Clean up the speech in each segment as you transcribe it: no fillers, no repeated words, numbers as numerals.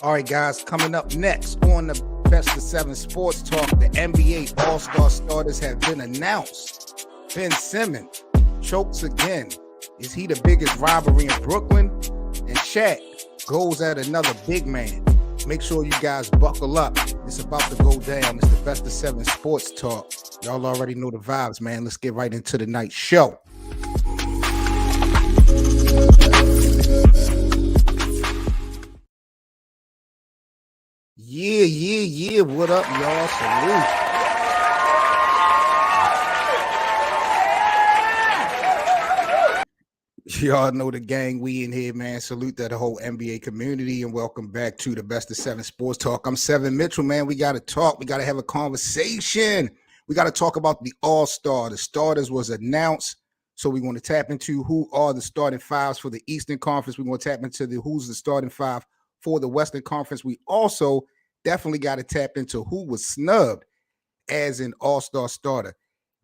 All right, guys, coming up next on the Best of 7 Sports Talk, the NBA All-Star starters have been announced. Ben Simmons chokes again. Is he the biggest robbery in Brooklyn? And Shaq goes at another big man. Make sure you guys buckle up. It's about to go down. It's the Best of 7 Sports Talk. Y'all already know the vibes, man. Let's get right into the night show. Yeah. What up, y'all? Salute. Y'all know the gang. We in here, man. Salute to the whole NBA community and welcome back to the Best of 7 Sports Talk. I'm Seven Mitchell, man. We got to talk. We got to have a conversation. We got to talk about the All-Star. The starters was announced. So we're going to tap into who are the starting fives for the Eastern Conference. We're going to tap into who's the starting five for the Western Conference. We also definitely got to tap into who was snubbed as an All-Star starter.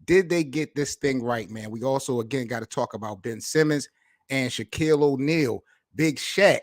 Did they get this thing right, man? We also, again, got to talk about Ben Simmons and Shaquille O'Neal. Big Shaq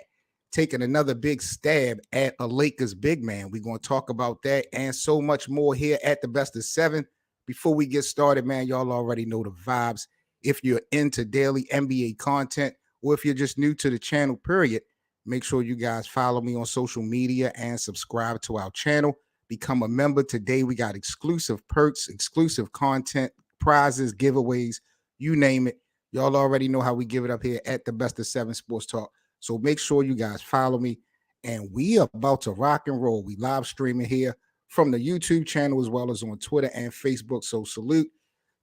taking another big stab at a Lakers big man. We're going to talk about that and so much more here at the Best of 7. Before we get started, man, y'all already know the vibes. If you're into daily NBA content or if you're just new to the channel, period, make sure you guys follow me on social media and subscribe to our channel. Become a member. Today, we got exclusive perks, exclusive content, prizes, giveaways, you name it. Y'all already know how we give it up here at the Best of 7 Sports Talk. So make sure you guys follow me. And we are about to rock and roll. We live streaming here from the YouTube channel as well as on Twitter and Facebook. So salute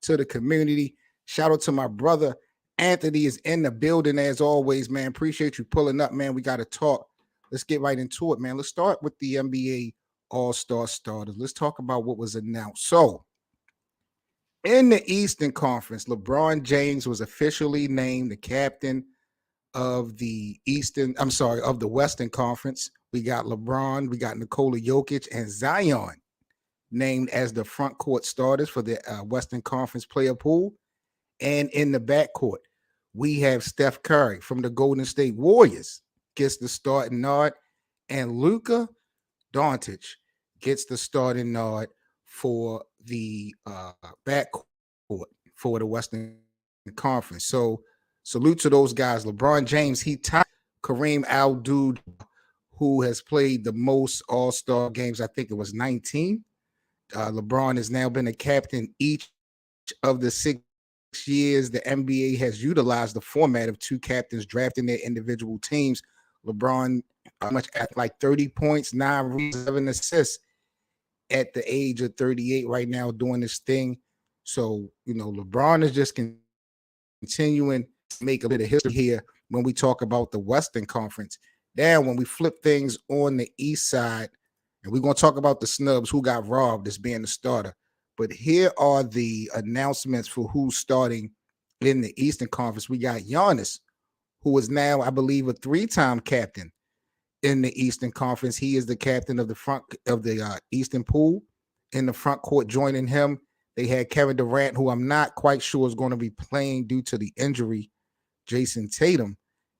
to the community. Shout out to my brother. Anthony is in the building as always, man. Appreciate you pulling up, man. We got to talk. Let's get right into it, man. Let's start with the NBA All-Star starters. Let's talk about what was announced. So, in the Eastern Conference, LeBron James was officially named the captain of the Western Conference. We got LeBron, we got Nikola Jokic, and Zion named as the front court starters for the Western Conference player pool. And in the backcourt, we have Steph Curry from the Golden State Warriors gets the starting nod, and Luka Doncic gets the starting nod for the backcourt for the Western Conference. So salute to those guys. LeBron James, he tied Kareem Abdul, who has played the most All-Star games. I think it was 19. LeBron has now been a captain each of the 6 years. The NBA has utilized the format of 2 captains drafting their individual teams. LeBron much at like 30 points, 9 rebounds, 7 assists at the age of 38 right now doing this thing. So, LeBron is just continuing to make a bit of history here when we talk about the Western Conference. Now, when we flip things on the East side, and we're going to talk about the snubs, who got robbed as being the starter. But here are the announcements for who's starting in the Eastern Conference. We got Giannis, who is now, I believe, a 3-time captain in the Eastern Conference. He is the captain of the Eastern pool. In the front court, joining him, they had Kevin Durant, who I'm not quite sure is going to be playing due to the injury. Jason Tatum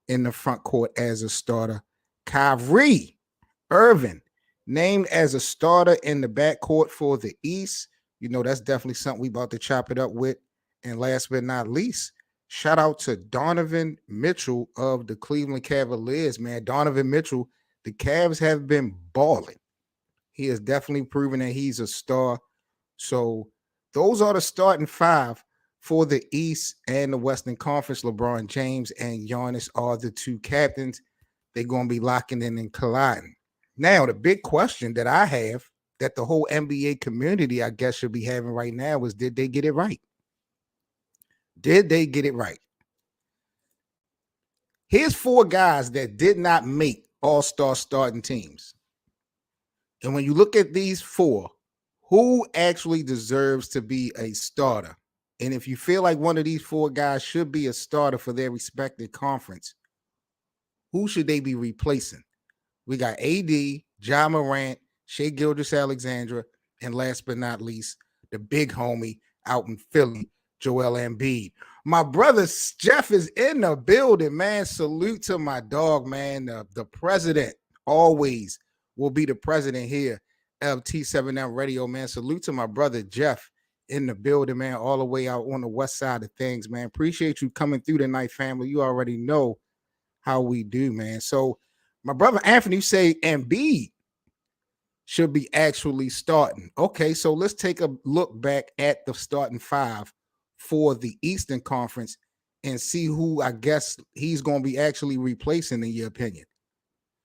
in the front court as a starter. Kyrie Irving named as a starter in the backcourt for the East. That's definitely something we about to chop it up with. And last but not least, shout out to Donovan Mitchell of the Cleveland Cavaliers, man. Donovan Mitchell, the Cavs have been balling. He has definitely proven that he's a star. So those are the starting 5 for the East and the Western Conference. LeBron James and Giannis are the 2 captains. They're going to be locking in and colliding. Now, the big question that I have that the whole NBA community, I guess, should be having right now is, did they get it right? Did they get it right? Here's 4 guys that did not make All-Star starting teams. And when you look at these 4, who actually deserves to be a starter? And if you feel like one of these 4 guys should be a starter for their respective conference, who should they be replacing? We got AD, Ja Morant, Shai Gilgeous-Alexander, and last but not least, the big homie out in Philly, Joel Embiid. My brother Jeff is in the building, man. Salute to my dog, man. The president, always will be the president here of T7M Radio, man. Salute to my brother Jeff in the building, man, all the way out on the west side of things, man. Appreciate you coming through tonight, family. You already know how we do, man. So my brother Anthony say Embiid should be actually starting. Okay, so let's take a look back at the starting five for the Eastern Conference and see who I guess he's going to be actually replacing, in your opinion.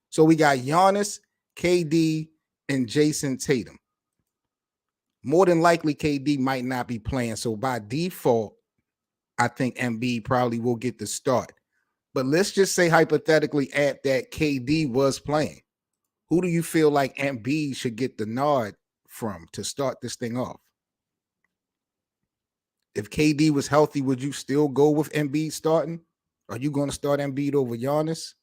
So we got Giannis, KD, and Jason Tatum. More than likely, KD might not be playing. So by default, I think Embiid probably will get the start. But let's just say hypothetically at that KD was playing. Who do you feel like Embiid should get the nod from to start this thing off? If KD was healthy, would you still go with Embiid starting? Are you going to start Embiid over Giannis?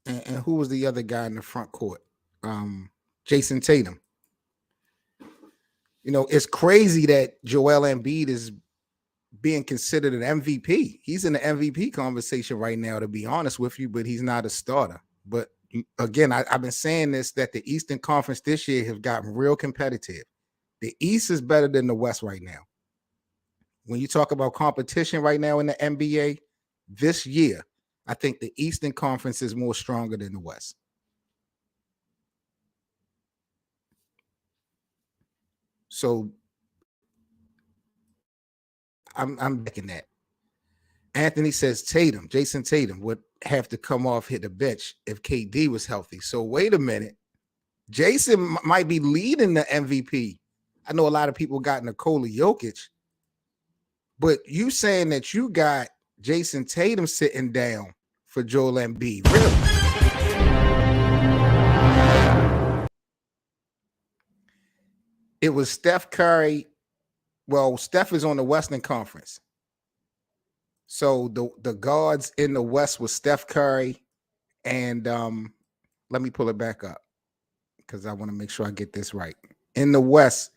And who was the other guy in the front court? Jason Tatum. You know, it's crazy that Joel Embiid is being considered an MVP. He's in the MVP conversation right now, to be honest with you, but he's not a starter. But again, I've been saying this, that the Eastern Conference this year has gotten real competitive. The East is better than the West right now. When you talk about competition right now in the NBA, this year, I think the Eastern Conference is more stronger than the West. So I'm backing that. Anthony says Jason Tatum would have to come off, hit the bench if KD was healthy. So wait a minute. Jason might be leading the MVP. I know a lot of people got Nikola Jokic, but you saying that you got Jason Tatum sitting down for Joel Embiid. Really? It was Steph Curry. Well, Steph is on the Western Conference. So the guards in the West was Steph Curry and let me pull it back up because I want to make sure I get this right. In the West,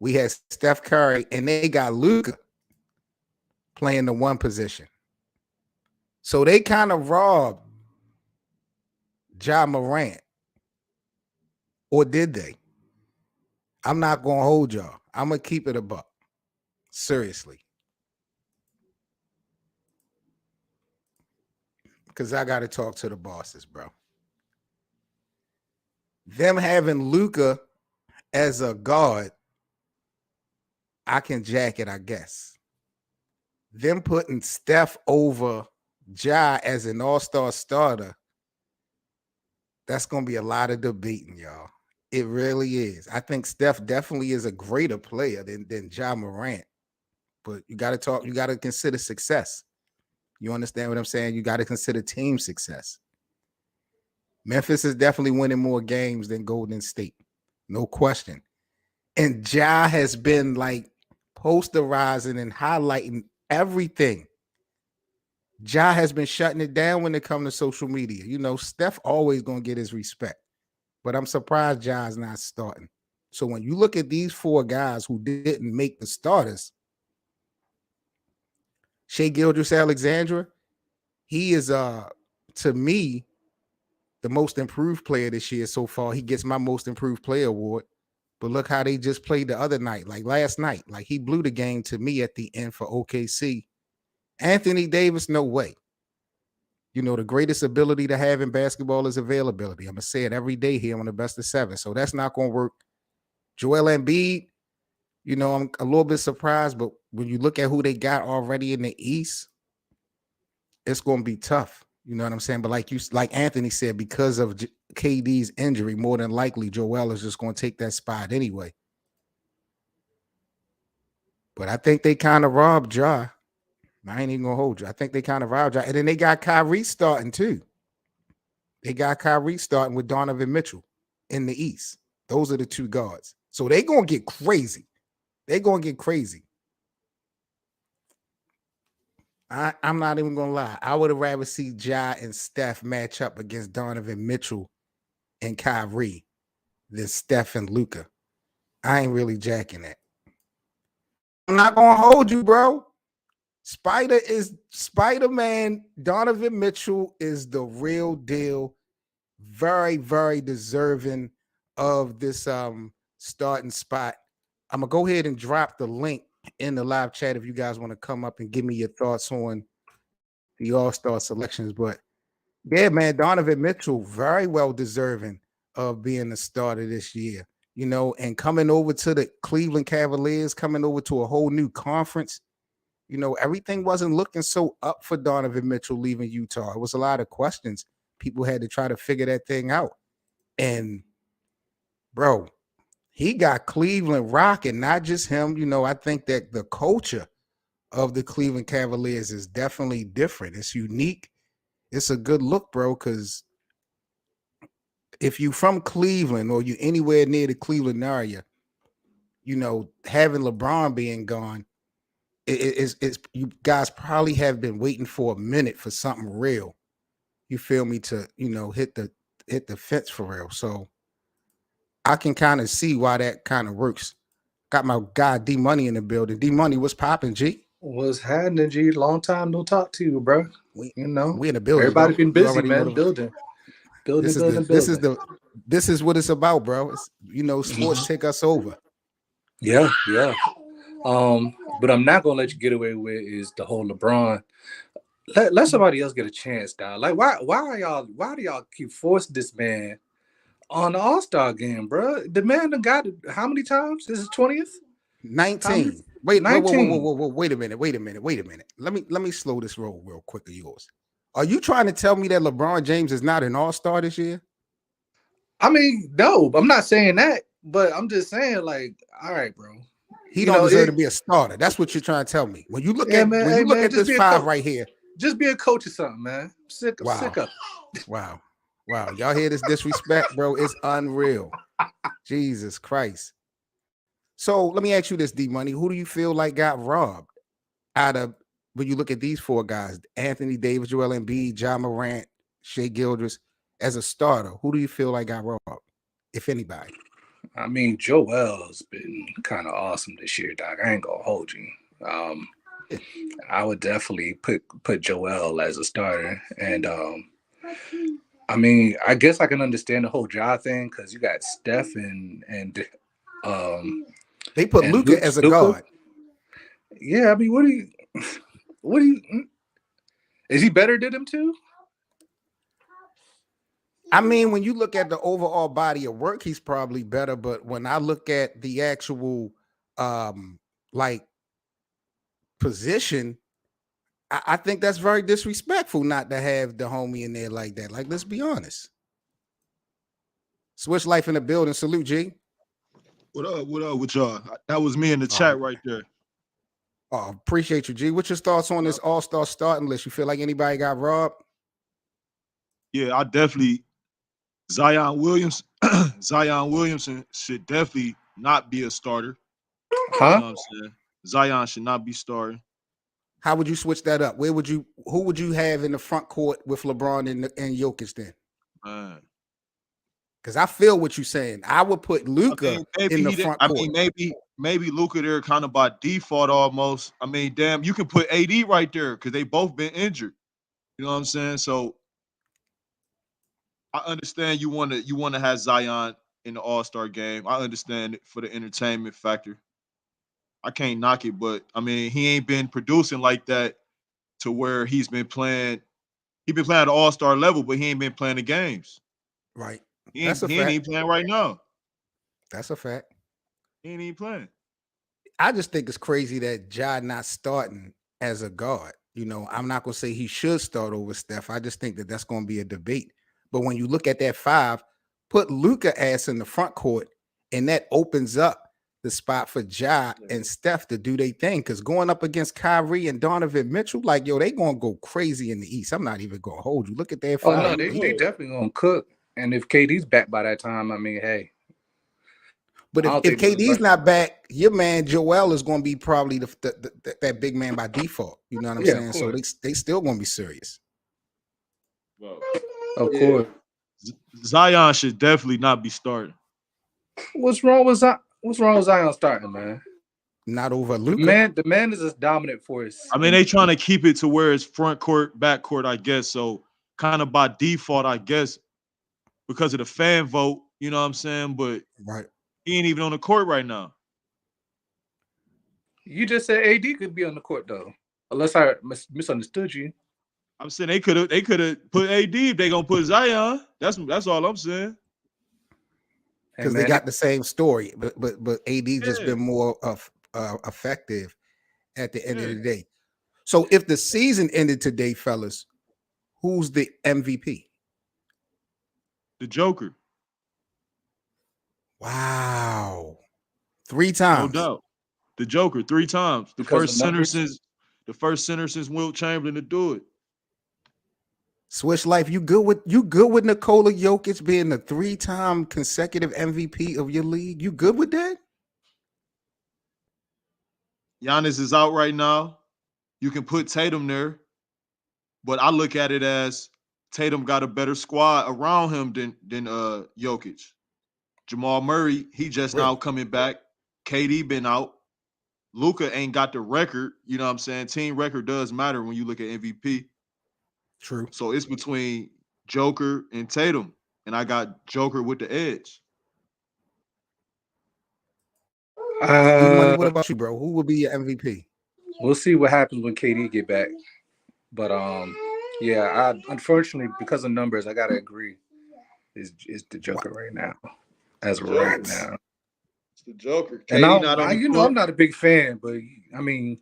we had Steph Curry and they got Luka playing the one position. So they kind of robbed Ja Morant. Or did they? I'm not going to hold y'all. I'm going to keep it a buck. Seriously. Because I got to talk to the bosses, bro. Them having Luka as a guard, I can jack it, I guess. Them putting Steph over Ja as an all-star starter, that's going to be a lot of debating, y'all. It really is. I think Steph definitely is a greater player than Ja Morant. But you got to consider success. You understand what I'm saying? You got to consider team success. Memphis is definitely winning more games than Golden State. No question. And Ja has been like posterizing and highlighting everything. Ja has been shutting it down when it comes to social media. You know, Steph always going to get his respect. But I'm surprised Ja is not starting. So when you look at these four guys who didn't make the starters, Shai Gilgeous-Alexander, he is to me the most improved player this year so far. He gets my most improved player award. But look how they just played the other night, like last night. Like he blew the game to me at the end for OKC. Anthony Davis, no way. You know, the greatest ability to have in basketball is availability. I'm going to say it every day here on the best of seven. So that's not going to work. Joel Embiid, you know, I'm a little bit surprised, but when you look at who they got already in the East, it's going to be tough. You know what I'm saying? But like Anthony said, because of KD's injury, more than likely Joel is just going to take that spot anyway. But I think they kind of robbed Ja. I ain't even going to hold you. I think they kind of robbed Ja. And then they got Kyrie starting too. They got Kyrie starting with Donovan Mitchell in the East. Those are the two guards. So they going to get crazy. They're going to get crazy. I'm not even going to lie. I would have rather see Ja and Steph match up against Donovan Mitchell and Kyrie than Steph and Luka. I ain't really jacking that. I'm not going to hold you, bro. Spider-Man. Donovan Mitchell is the real deal. Very, very deserving of this starting spot. I'm gonna go ahead and drop the link in the live chat if you guys want to come up and give me your thoughts on the All-Star selections. But yeah, man, Donovan Mitchell, very well deserving of being the starter this year. And coming over to the Cleveland Cavaliers, coming over to a whole new conference. Everything wasn't looking so up for Donovan Mitchell leaving Utah. It was a lot of questions. People had to try to figure that thing out. And, bro, he got Cleveland rocking, not just him. I think that the culture of the Cleveland Cavaliers is definitely different. It's unique. It's a good look, bro, because if you from Cleveland or you anywhere near the Cleveland area, having LeBron being gone, it's you guys probably have been waiting for a minute for something real. You feel me, to hit the fence for real. So I can kind of see why that kind of works. Got my guy D Money in the building. D Money, what's popping, G? What's happening, G? Long time no talk to you, bro. We in the building. Everybody's been busy, you man. Building. This is what it's about, bro. It's, sports take us over. Yeah. But I'm not gonna let you get away with is the whole LeBron. Let somebody else get a chance, dog. Like, why do y'all keep forcing this man on the All-Star game, bro? The man done got it how many times? This is 20th? 19. Wait, 19. Whoa, wait a minute. Let me slow this roll real quick of yours. Are you trying to tell me that LeBron James is not an All-Star this year? I mean, no, I'm not saying that, but I'm just saying, like, all right, bro. He don't deserve to be a starter. That's what you're trying to tell me. When you look at this five right here, just be a coach or something, man. Sick of. Wow. Y'all hear this disrespect, bro? It's unreal. Jesus Christ. So let me ask you this, D Money. Who do you feel like got robbed out of when you look at these four guys? Anthony Davis, Joel Embiid, Ja Morant, Shai Gilgeous, as a starter, who do you feel like got robbed, if anybody? I mean, Joel's been kind of awesome this year, Doc. I ain't gonna hold you. I would definitely put Joel as a starter, and I mean, I guess I can understand the whole Ja thing because you got Steph and they put Luka as a guard. Yeah, I mean, what do you? Is he better than him too? I mean, when you look at the overall body of work, he's probably better. But when I look at the actual like position, I think that's very disrespectful not to have the homie in there like that. Like, let's be honest. Switch Life in the building. Salute, G. What up with y'all? That was me in the chat right there. Oh, appreciate you, G. What's your thoughts on this All-Star starting list? You feel like anybody got robbed? Yeah, I definitely. Zion Williamson should definitely not be a starter. Huh? You know what I'm saying? Zion should not be starting. How would you switch that up? Who would you have in the front court with LeBron and Jokic then? Because I feel what you're saying. I would put Luka in the front court. I mean, maybe Luka there kind of by default almost. I mean, damn, you can put AD right there because they both been injured. You know what I'm saying? So I understand you want to have Zion in the All-Star game. I understand it for the entertainment factor. I can't knock it, but I mean, he ain't been producing like that to where he's been playing. He's been playing at the All-Star level, but he ain't been playing the games. Right. He ain't even playing right now. That's a fact. He ain't even playing. I just think it's crazy that Ja not starting as a guard. I'm not going to say he should start over Steph. I just think that that's going to be a debate. But when you look at that five, put Luka ass in the front court, and that opens up the spot for Ja and Steph to do their thing. Because going up against Kyrie and Donovan Mitchell, like, yo, they going to go crazy in the East. I'm not even going to hold you. Look at their five. Oh, no, they definitely going to cook. And if KD's back by that time, I mean, hey. But if KD's not back, your man Joel is going to be probably that big man by default. You know what I'm saying? So they still going to be serious. Well, of course. Zion should definitely not be starting. What's wrong with Zion starting, man? not over The Luka. man is a dominant force. I mean, they trying to keep it to where it's front court, back court, I guess. So kind of by default, I guess, because of the fan vote, you know what I'm saying? But Right. he ain't even on the court right now. You just said AD could be on the court though, unless I misunderstood you. I'm saying they could have put AD if they gonna put Zion. That's all I'm saying. Hey, Because they man, got the same story, but AD just Yeah, been more of effective at the end of yeah. the day. So if the season ended today, fellas, who's the MVP? The Joker, Wow. 3 no times. doubt. The Joker 3 times. The because of first center numbers. since Wilt Chamberlain to do it. Swish Life, you good with Nikola Jokic being the 3-time consecutive MVP of your league? You good with that? Giannis is out right now. You can put Tatum there, but I look at it as Tatum got a better squad around him than Jokic. Jamal Murray, he just now Really? coming back. KD been out. Luka ain't got the record. You know what I'm saying? Team record does matter when you look at MVP. True. So it's between Joker and Tatum, and I got Joker with the edge. E-Money, what Uh, about you, bro? Who will be your MVP? we'll see what happens when KD get back. But yeah, I unfortunately because of numbers, I gotta agree. Is the Joker right now, as of right What? now. It's the Joker. And KD not on the court. I'm not a big fan, but I mean,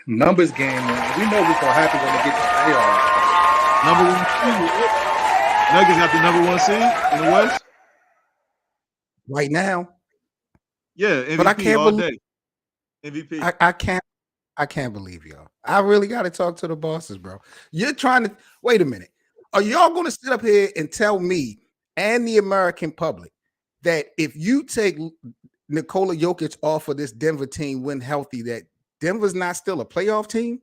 numbers game. We know what's gonna happen when we get to the playoffs. Number one seed. Nuggets got the number 1 seed in the West. Right now? Yeah, MVP But I can't all believe day. MVP. I can't believe y'all. I really got to talk to the bosses, bro. You're trying to wait a minute. Are y'all going to sit up here and tell me and the American public that if you take Nikola Jokic off of this Denver team when healthy, that Denver's not still a playoff team?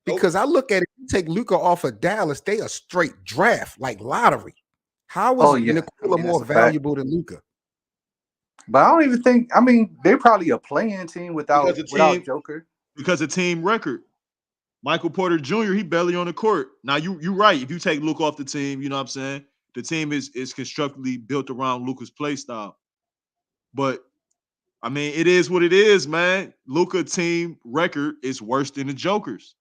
Because I look at it, you take Luka off of Dallas, they a straight draft, like lottery. How is Yeah, Nikola that's more a fact. valuable than Luka? But I don't even think. I mean, they're probably a playing team without Joker. Because of team record. Michael Porter Jr., he barely on the court. Now you right. If you take Luka off the team, you know what I'm saying? The team is constructively built around Luka's play style. But I mean, it is what it is, man. Luka team record is worse than the Joker's.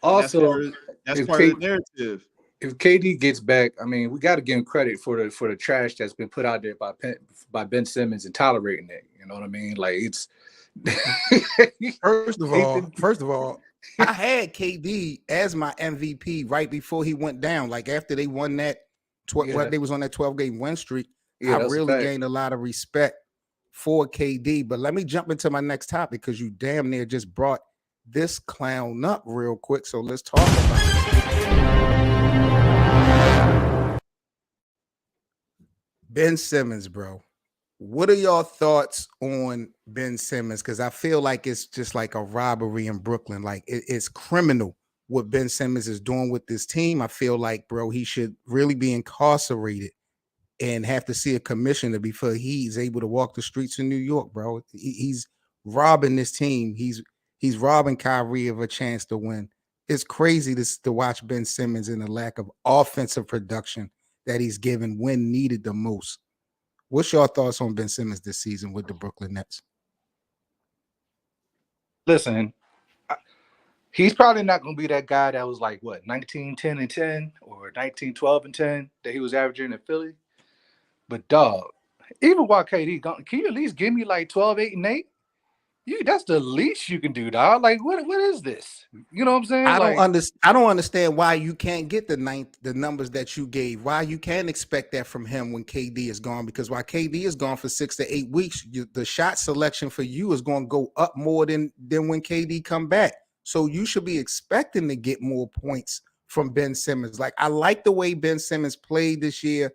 Also, That's if part of the narrative. If KD gets back, I mean, we got to give him credit for the trash that's been put out there by Ben Simmons and tolerating it. You know what I mean? Like it's First of all, I had KD as my MVP right before he went down. Like after they won that, they was on that 12-game win streak. I really gained a lot of respect for KD. But let me jump into my next topic because you damn near just brought this clown up real quick. So let's talk about it. Ben Simmons, bro. What are y'all thoughts on Ben Simmons? Because I feel like it's just like a robbery in Brooklyn. Like it's criminal what Ben Simmons is doing with this team. I feel like, bro, he should really be incarcerated and have to see a commissioner before he's able to walk the streets of New York, bro. He's robbing this team. He's robbing Kyrie of a chance to win. It's crazy to watch Ben Simmons and the lack of offensive production that he's given when needed the most. What's your thoughts on Ben Simmons this season with the Brooklyn Nets? Listen, he's probably not going to be that guy that was like, what, 19, 10, and 10 or 19, 12, and 10 that he was averaging in Philly. But, dog, even while KD gone, can you at least give me like 12, 8, and 8? That's the least you can do, dog. Like, what is this? You know what I'm saying? I don't understand why you can't get the numbers that you gave. Why you can't expect that from him when KD is gone? Because while KD is gone for 6 to 8 weeks, the shot selection for you is going to go up more than when KD come back. So you should be expecting to get more points from Ben Simmons. Like I like the way Ben Simmons played this year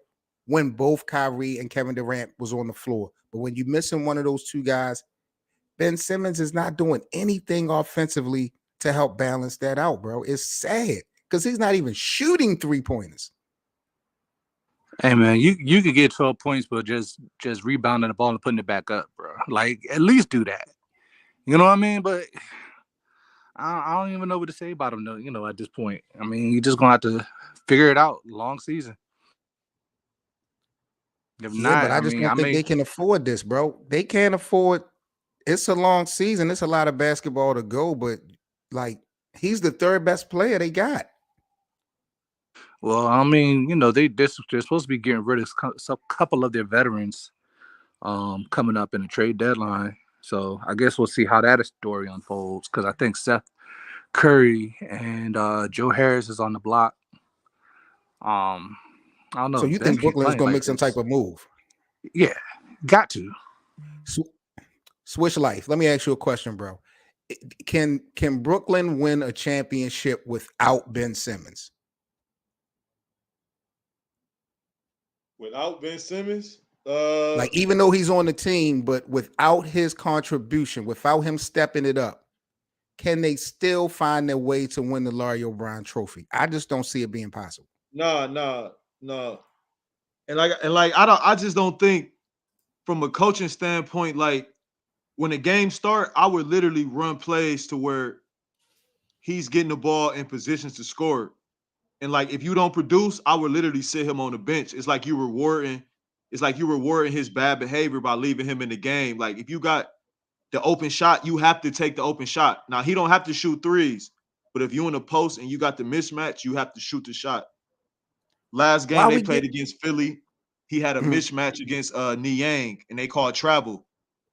when both Kyrie and Kevin Durant was on the floor. But when you're missing one of those two guys, Ben Simmons is not doing anything offensively to help balance that out, bro. It's sad because he's not even shooting 3-pointers. Hey man, you could get 12 points, but just rebounding the ball and putting it back up, bro. Like at least do that. You know what I mean? But I don't even know what to say about him, though. You know, at this point, I mean, you just gonna have to figure it out. Long season. If Yeah, but not, I I just mean, don't think they can afford this, bro. They can't afford. It's a long season. It's a lot of basketball to go, but like he's the third best player they got. well, I mean, you know, they're supposed to be getting rid of a couple of their veterans, coming up in the trade deadline. So I guess we'll see how that story unfolds. Because I think Seth Curry and Joe Harris is on the block. I don't know. So you Ben think keep Brooklyn is playing gonna like make some type this. of move? Yeah, got to. Sw- Switch life. Let me ask you a question, bro. Can Brooklyn win a championship without Ben Simmons? Without Ben Simmons, Like even though he's on the team, but without his contribution, without him stepping it up, can they still find their way to win the Larry O'Brien Trophy? I just don't see it being possible. nah. And I just don't think from a coaching standpoint, like when the game start, I would literally run plays to where he's getting the ball in positions to score. And like if you don't produce, I would literally sit him on the bench. It's like you rewarding his bad behavior by leaving him in the game. Like if you got the open shot, you have to take the open shot. Now he don't have to shoot threes, but if you in the post and you got the mismatch, you have to shoot the shot. Last game Why they we played get against Philly, he had a Mhm. mismatch against Niang, and they called travel.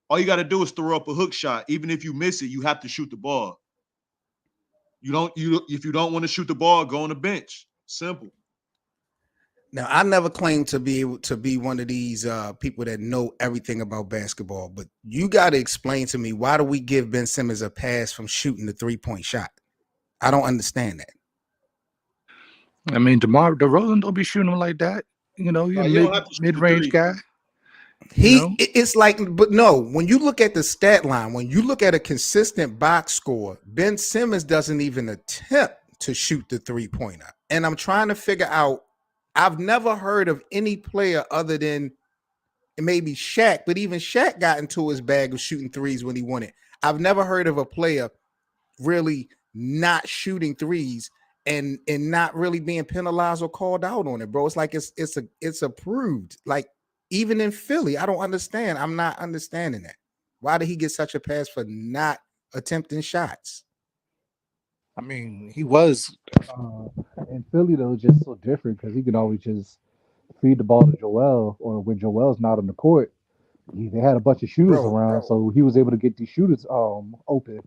All you got to do is throw up a hook shot. Even if you miss it, you have to shoot the ball. You if you don't want to shoot the ball, go on the bench. Simple. Now I never claimed to be able to be one of these people that know everything about basketball, but you got to explain to me why do we give Ben Simmons a pass from shooting the 3-point shot? I don't understand that. I mean, DeMar DeRozan don't be shooting them like that. You know, he's No, a you don't have to shoot mid the range three. guy. You know, It's like, but no, when you look at the stat line, when you look at a consistent box score, Ben Simmons doesn't even attempt to shoot the 3-pointer. And I'm trying to figure out, I've never heard of any player other than maybe Shaq, but even Shaq got into his bag of shooting threes when he won it. I've never heard of a player really not shooting threes and not really being penalized or called out on it, bro. It's like it's approved. Like even in Philly, I don't understand. I'm not understanding that. Why did he get such a pass for not attempting shots? I mean, he was in Philly though, just so different because he could always just feed the ball to Joel, or when Joel's not on the court, they had a bunch of shooters Bro, around, so he was able to get these shooters open,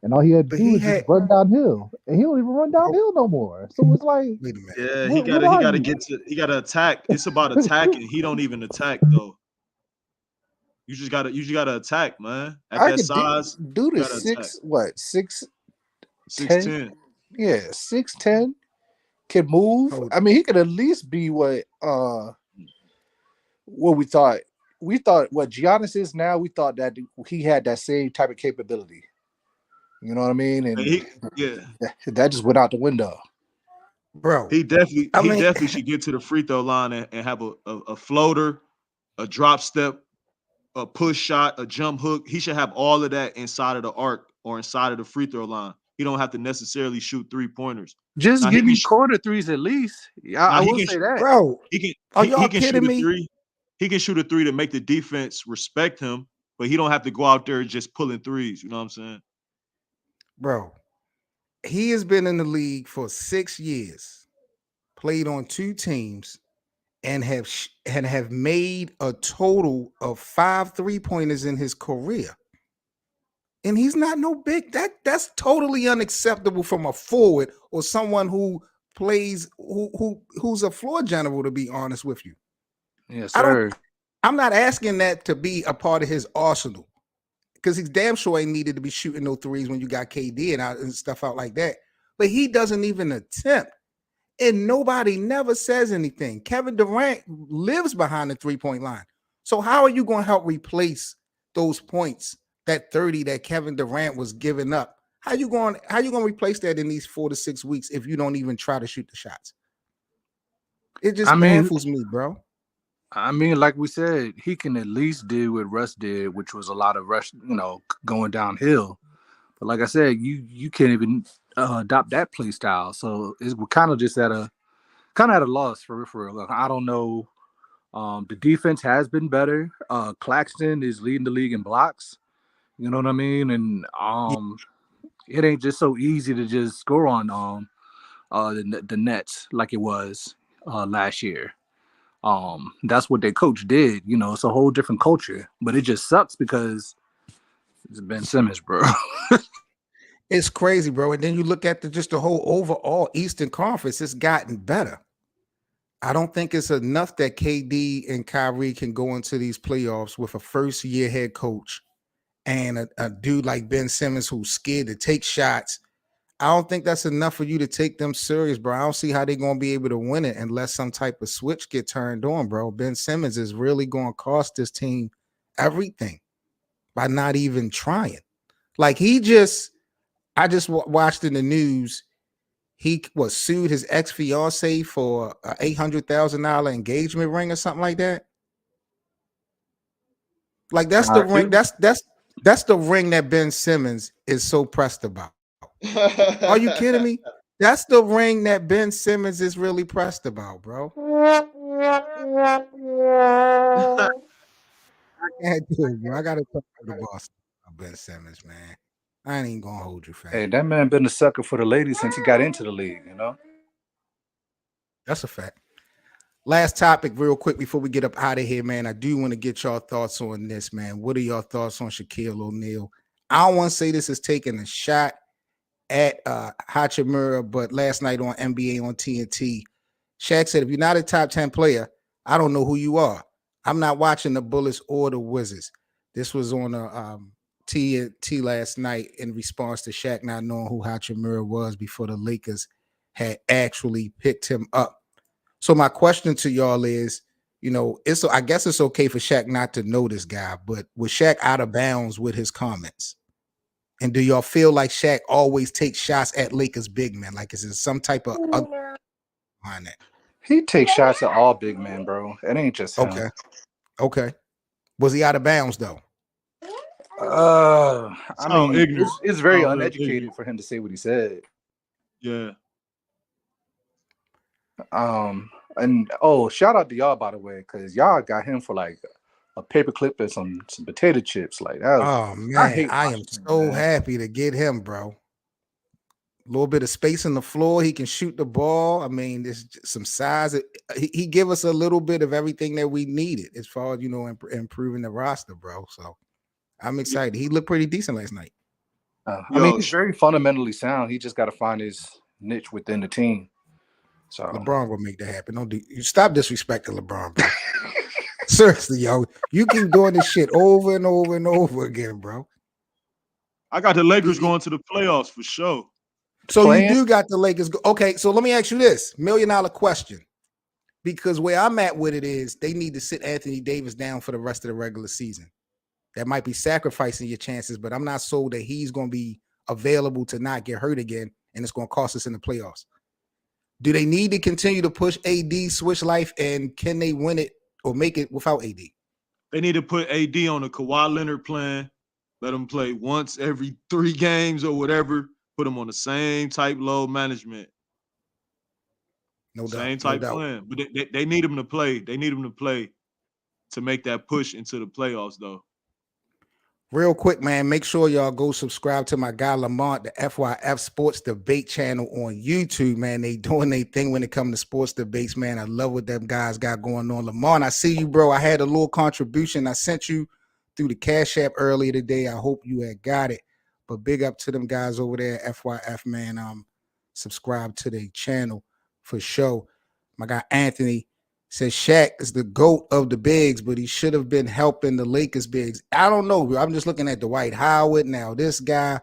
and all he had to but do he is just had run downhill, and he don't even run bro, downhill no more. So it's like, wait a minute. Yeah, what he are gotta you? get to he gotta attack. It's about attacking. He don't even attack though. You just gotta attack, man. At I that could size, do you the gotta attack. 6'10". 6'10. Yeah, 6'10", can move. Hold I mean, he could at least be what we thought. We thought what Giannis is now. We thought that he had that same type of capability. You know what I mean? And And yeah, that just went out the window. bro. I he mean, definitely should get to the free throw line and have a floater, a drop step, a push shot, a jump hook. He should have all of that inside of the arc or inside of the free throw line. He don't have to necessarily shoot 3-pointers. Just Now he give can me quarter threes at least. Yeah, I now he will can say that. bro, are he y'all can shoot kidding a me? three. He can shoot a three to make the defense respect him, but he don't have to go out there just pulling threes. You know what I'm saying? Bro, he has been in the league for 6 years, played on 2 teams, and have made a total of 5 3-pointers in his career. And he's not no big. That's totally unacceptable from a forward or someone who plays who's a floor general, to be honest with you. Yes, I don't sir. I'm not asking that to be a part of his arsenal because he's damn sure ain't needed to be shooting no threes when you got KD and stuff out like that. But he doesn't even attempt. And nobody never says anything. Kevin Durant lives behind the 3-point line. So how are you going to help replace those points, that 30 that Kevin Durant was giving up? How you going to replace that in these 4 to 6 weeks if you don't even try to shoot the shots? It I just mean, baffles me, bro. like we said, he can at least do what Russ did, which was a lot of rush, going downhill. But like I said, you can't even adopt that play style. So we're kind of just at a loss for real. Like, I don't know. The defense has been better. Claxton is leading the league in blocks. You know what I mean? And Yeah, it ain't just so easy to just score on the Nets like it was last year. That's what their coach did. It's a whole different culture, but it just sucks because it's Ben Simmons, bro. it's crazy, bro. And then you look at just the whole overall Eastern Conference, it's gotten better. I don't think it's enough that KD and Kyrie can go into these playoffs with a first-year head coach and a dude like Ben Simmons who's scared to take shots. I don't think that's enough for you to take them serious, bro. I don't see how they're going to be able to win it unless some type of switch get turned on, bro. Ben Simmons is really going to cost this team everything by not even trying. Like I just watched in the news, he was sued his ex-fiance for a $800,000 engagement ring or something like that. Like that's the ring. That's the ring that Ben Simmons is so pressed about. Are you kidding me? That's the ring that Ben Simmons is really pressed about, bro. I can't do it, bro. I gotta talk to the boss about Ben Simmons, man. I ain't even gonna hold you, Hey, fam. that man been a sucker for the ladies since he got into the league. That's a fact. Last topic, real quick, before we get up out of here, man. I do want to get y'all thoughts on this, man. What are your thoughts on Shaquille O'Neal? I don't want to say this is taking a shot at Hachimura, but last night on NBA on TNT, Shaq said, if you're not a top 10 player, I don't know who you are. I'm not watching the Bullets or the Wizards. This was on a TNT last night in response to Shaq not knowing who Hachimura was before the Lakers had actually picked him up. So my question to y'all is, I guess it's okay for Shaq not to know this guy, but was Shaq out of bounds with his comments? And do y'all feel like Shaq always takes shots at Lakers big men? Like, is there some type of other behind that? He takes shots at all big men, bro. It ain't just him. Okay. Okay. Was he out of bounds though? I Sound mean, ignorant. it's very Sound real uneducated ignorant. for him to say what he said. Yeah. And shout out to y'all, by the way, because y'all got him for like a paperclip and some potato chips. Like that was, Oh I man, hate I am watching him, so man. happy to get him, bro. A little bit of space in the floor. He can shoot the ball. I mean, there's some size. He give us a little bit of everything that we needed as far as improving the roster, bro. So I'm excited. He looked pretty decent last night. I mean, Yo, he's very fundamentally sound. He just got to find his niche within the team. So LeBron will make that happen. You stop disrespecting LeBron, bro. Seriously, yo, you keep doing this shit over and over and over again, bro. I got the Lakers going to the playoffs for sure. So you playing, do got the Lakers. Okay, so let me ask you this $1 million question. Because where I'm at with it is they need to sit Anthony Davis down for the rest of the regular season. That might be sacrificing your chances, but I'm not sold that he's going to be available to not get hurt again, and it's going to cost us in the playoffs. Do they need to continue to push AD, switch life, and can they win it or make it without AD? They need to put AD on a Kawhi Leonard plan. Let him play once every 3 games or whatever. Put him on the same type load management. No doubt, Same no type doubt. plan. But they need him to play. They need him to play to make that push into the playoffs, though. Real quick, man, make sure y'all go subscribe to my guy Lamont, the FYF Sports Debate channel on YouTube, man. They doing their thing when it comes to sports debates, man. I love what them guys got going on. Lamont, I see you, bro. I had a little contribution I sent you through the Cash App earlier today. I hope you had got it. But big up to them guys over there at FYF, man. Subscribe to their channel for sure. My guy Anthony says Shaq is the GOAT of the bigs, but he should have been helping the Lakers bigs. I don't know, bro. I'm just looking at Dwight Howard now. This guy,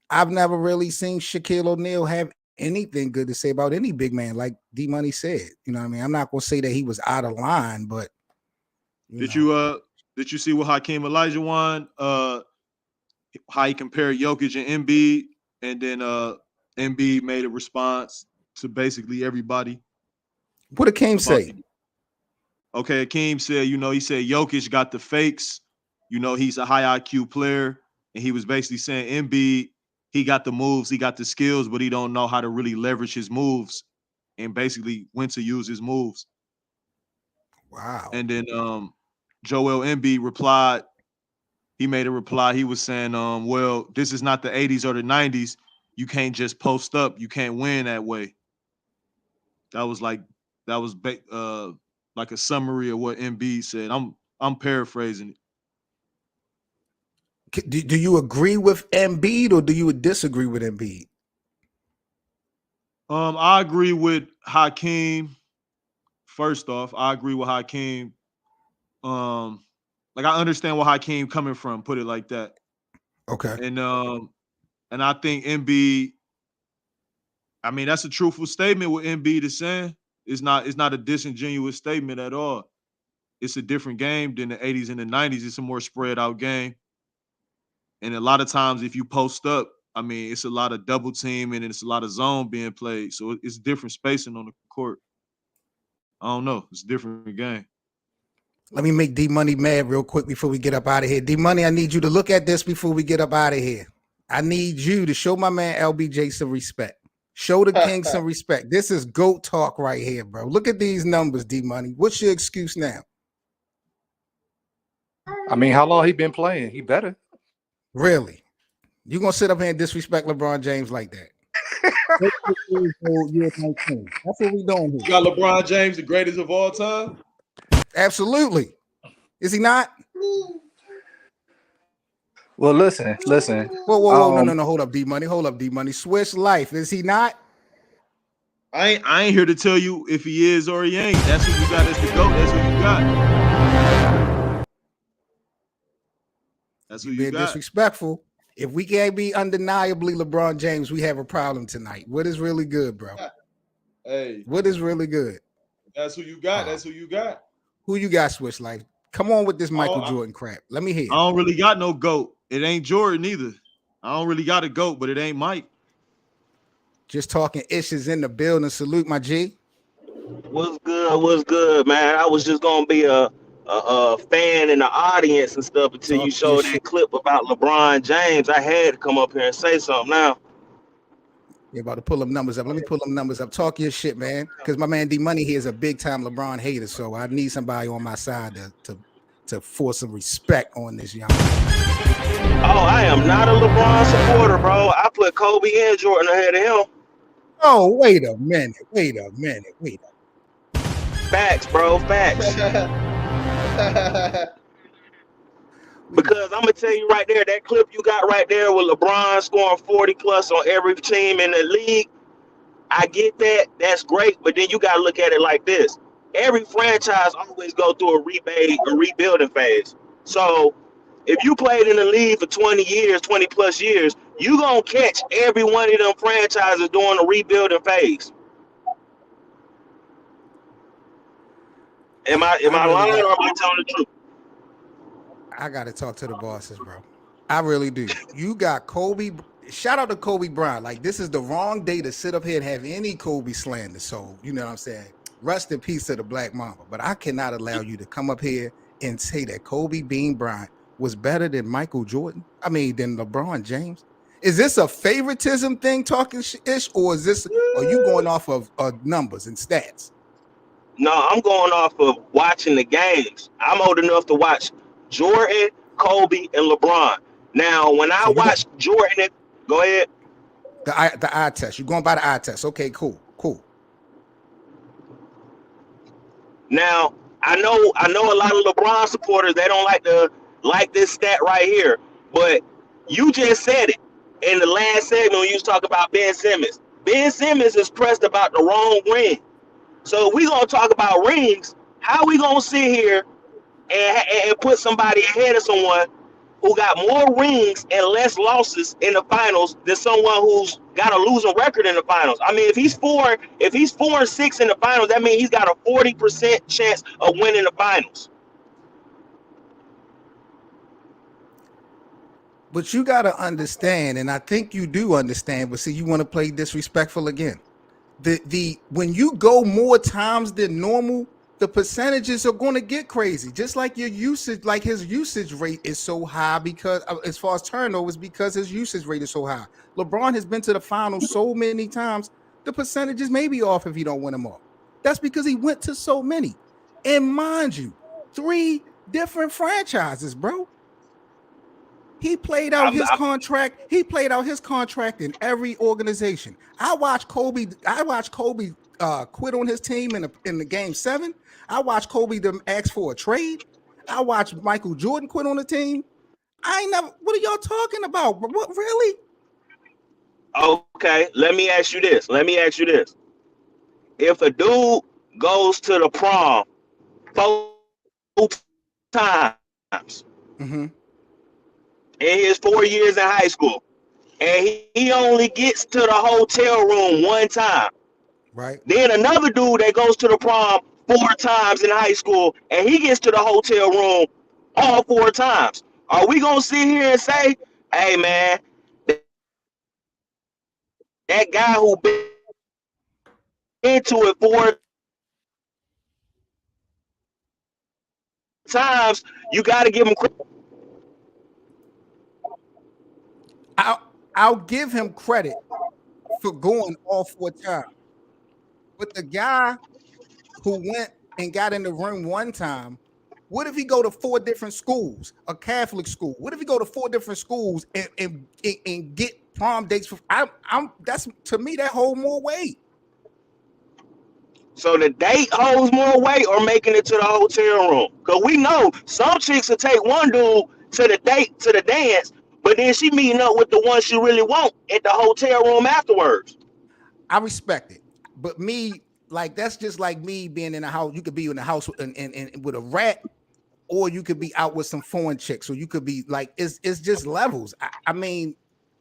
I've never really seen Shaquille O'Neal have anything good to say about any big man, like D Money said. You know what I mean? I'm not gonna say that he was out of line, but Did you see what Hakeem Olajuwon how he compared Jokic and Embiid, and then Embiid made a response to basically everybody. What did Akeem say? Okay, Akeem said, he said Jokic got the fakes. He's a high IQ player. And he was basically saying Embiid, he got the moves, he got the skills, but he don't know how to really leverage his moves and basically when to use his moves. Wow. And then Joel Embiid replied, he made a reply. He was saying, well, this is not the 80s or the 90s. You can't just post up. You can't win that way. That was like a summary of what Embiid said. I'm paraphrasing it. Do you agree with Embiid or do you disagree with Embiid? I agree with Hakeem. First off, I agree with Hakeem. Like I understand where Hakeem coming from. Put it like that. Okay. And I think Embiid. I mean, that's a truthful statement. What Embiid is saying. It's not a disingenuous statement at all. It's a different game than the 80s and the 90s. It's a more spread out game. And a lot of times if you post up, I mean, it's a lot of double teaming and it's a lot of zone being played. So it's different spacing on the court. I don't know. It's a different game. Let me make D-Money mad real quick before we get up out of here. D-Money, I need you to look at this before we get up out of here. I need you to show my man LBJ some respect. Show the king some respect. This is GOAT talk right here, bro. Look at these numbers, D-Money. What's your excuse now? I mean, how long he been playing? He better. Really? You gonna sit up here and disrespect LeBron James like that? That's what we doing here. You got LeBron James, the greatest of all time? Absolutely. Is he not? Well, listen. Whoa. No. Hold up, D-Money. Swish life. Is he not? I ain't here to tell you if he is or he ain't. That's who you got as the GOAT. That's who you got. That's who you got. Disrespectful. If we can't be undeniably LeBron James, we have a problem tonight. What is really good, bro? Hey. What is really good? That's who you got. That's who you got. Who you got, Swish Life? Come on with this Michael Jordan crap. Let me hear. I don't really got no GOAT. It ain't Jordan either. I don't really got a GOAT, but it ain't Mike. Just talking issues in the building. Salute, my G. What's good, man? I was just gonna be a fan in the audience and stuff until you showed that clip about LeBron James. I had to come up here and say something now. You're about to pull them numbers up. Let me pull them numbers up. Talk your shit, man. Because my man D-Money here is a big time LeBron hater, so I need somebody on my side to force some respect on this young man. Oh, I am not a LeBron supporter, bro. I put Kobe and Jordan ahead of him. Oh, wait a minute. Facts, bro. Facts. Because I'm gonna tell you right there, that clip you got right there with LeBron scoring 40 plus on every team in the league, I get that. That's great, but then you gotta look at it like this. Every franchise always go through a rebuilding phase. So if you played in the league for 20 years, 20 plus years, you gonna catch every one of them franchises during the rebuilding phase. Am I lying or am I telling the truth? I got to talk to the bosses, bro. I really do. You got Kobe. Shout out to Kobe Bryant. Like, this is the wrong day to sit up here and have any Kobe slander. So, you know what I'm saying? Rest in peace to the Black Mamba. But I cannot allow you to come up here and say that Kobe Bean Bryant was better than Michael Jordan. I mean, than LeBron James. Is this a favoritism thing talking ish, or is this, are you going off of numbers and stats? No, I'm going off of watching the games. I'm old enough to watch Jordan, Kobe, and LeBron. Now, when I watch Jordan, go ahead. The eye test. You're going by the eye test. Okay, cool. Now, I know a lot of LeBron supporters, they don't like this stat right here. But you just said it in the last segment when you was talking about Ben Simmons. Ben Simmons is pressed about the wrong ring. So if we gonna talk about rings, how we gonna sit here and put somebody ahead of someone who got more rings and less losses in the finals than someone who's got a losing record in the finals? I mean, if he's 4-6 in the finals, that means he's got a 40% chance of winning the finals. But you got to understand, and I think you do understand, but see, you want to play disrespectful again. when you go more times than normal, the percentages are going to get crazy. Just like your usage, like his usage rate is so high because as far as turnovers, because his usage rate is so high. LeBron has been to the finals so many times, the percentages may be off if he don't win them all. That's because he went to so many. And mind you, 3 different franchises, bro. He played out his contract. He played out his contract in every organization. I watched Kobe quit on his team in the game 7. I watched Kobe them ask for a trade. I watched Michael Jordan quit on the team. I ain't never. What are y'all talking about? What really? Okay, let me ask you this. If a dude goes to the prom 4 times Mm-hmm. in his 4 years in high school, and he only gets to the hotel room 1 time, Right. then another dude that goes to the prom 4 times in high school, and he gets to the hotel room all 4 times, are we gonna sit here and say, hey man, that guy who been into it 4 times, you got to give him credit? I'll give him credit for going all 4 times, but the guy who went and got in the room 1 time, what if he go to 4 different schools, a Catholic school? What if he go to 4 different schools and get prom dates for? That's, to me, that hold more weight. So the date holds more weight or making it to the hotel room? Because we know some chicks will take one dude to the date, to the dance, but then she meeting up with the one she really want at the hotel room afterwards. I respect it, but me, like, that's just like me being in a house. You could be in a house and with a rat, or you could be out with some foreign chicks. So you could be like, it's just levels. I mean,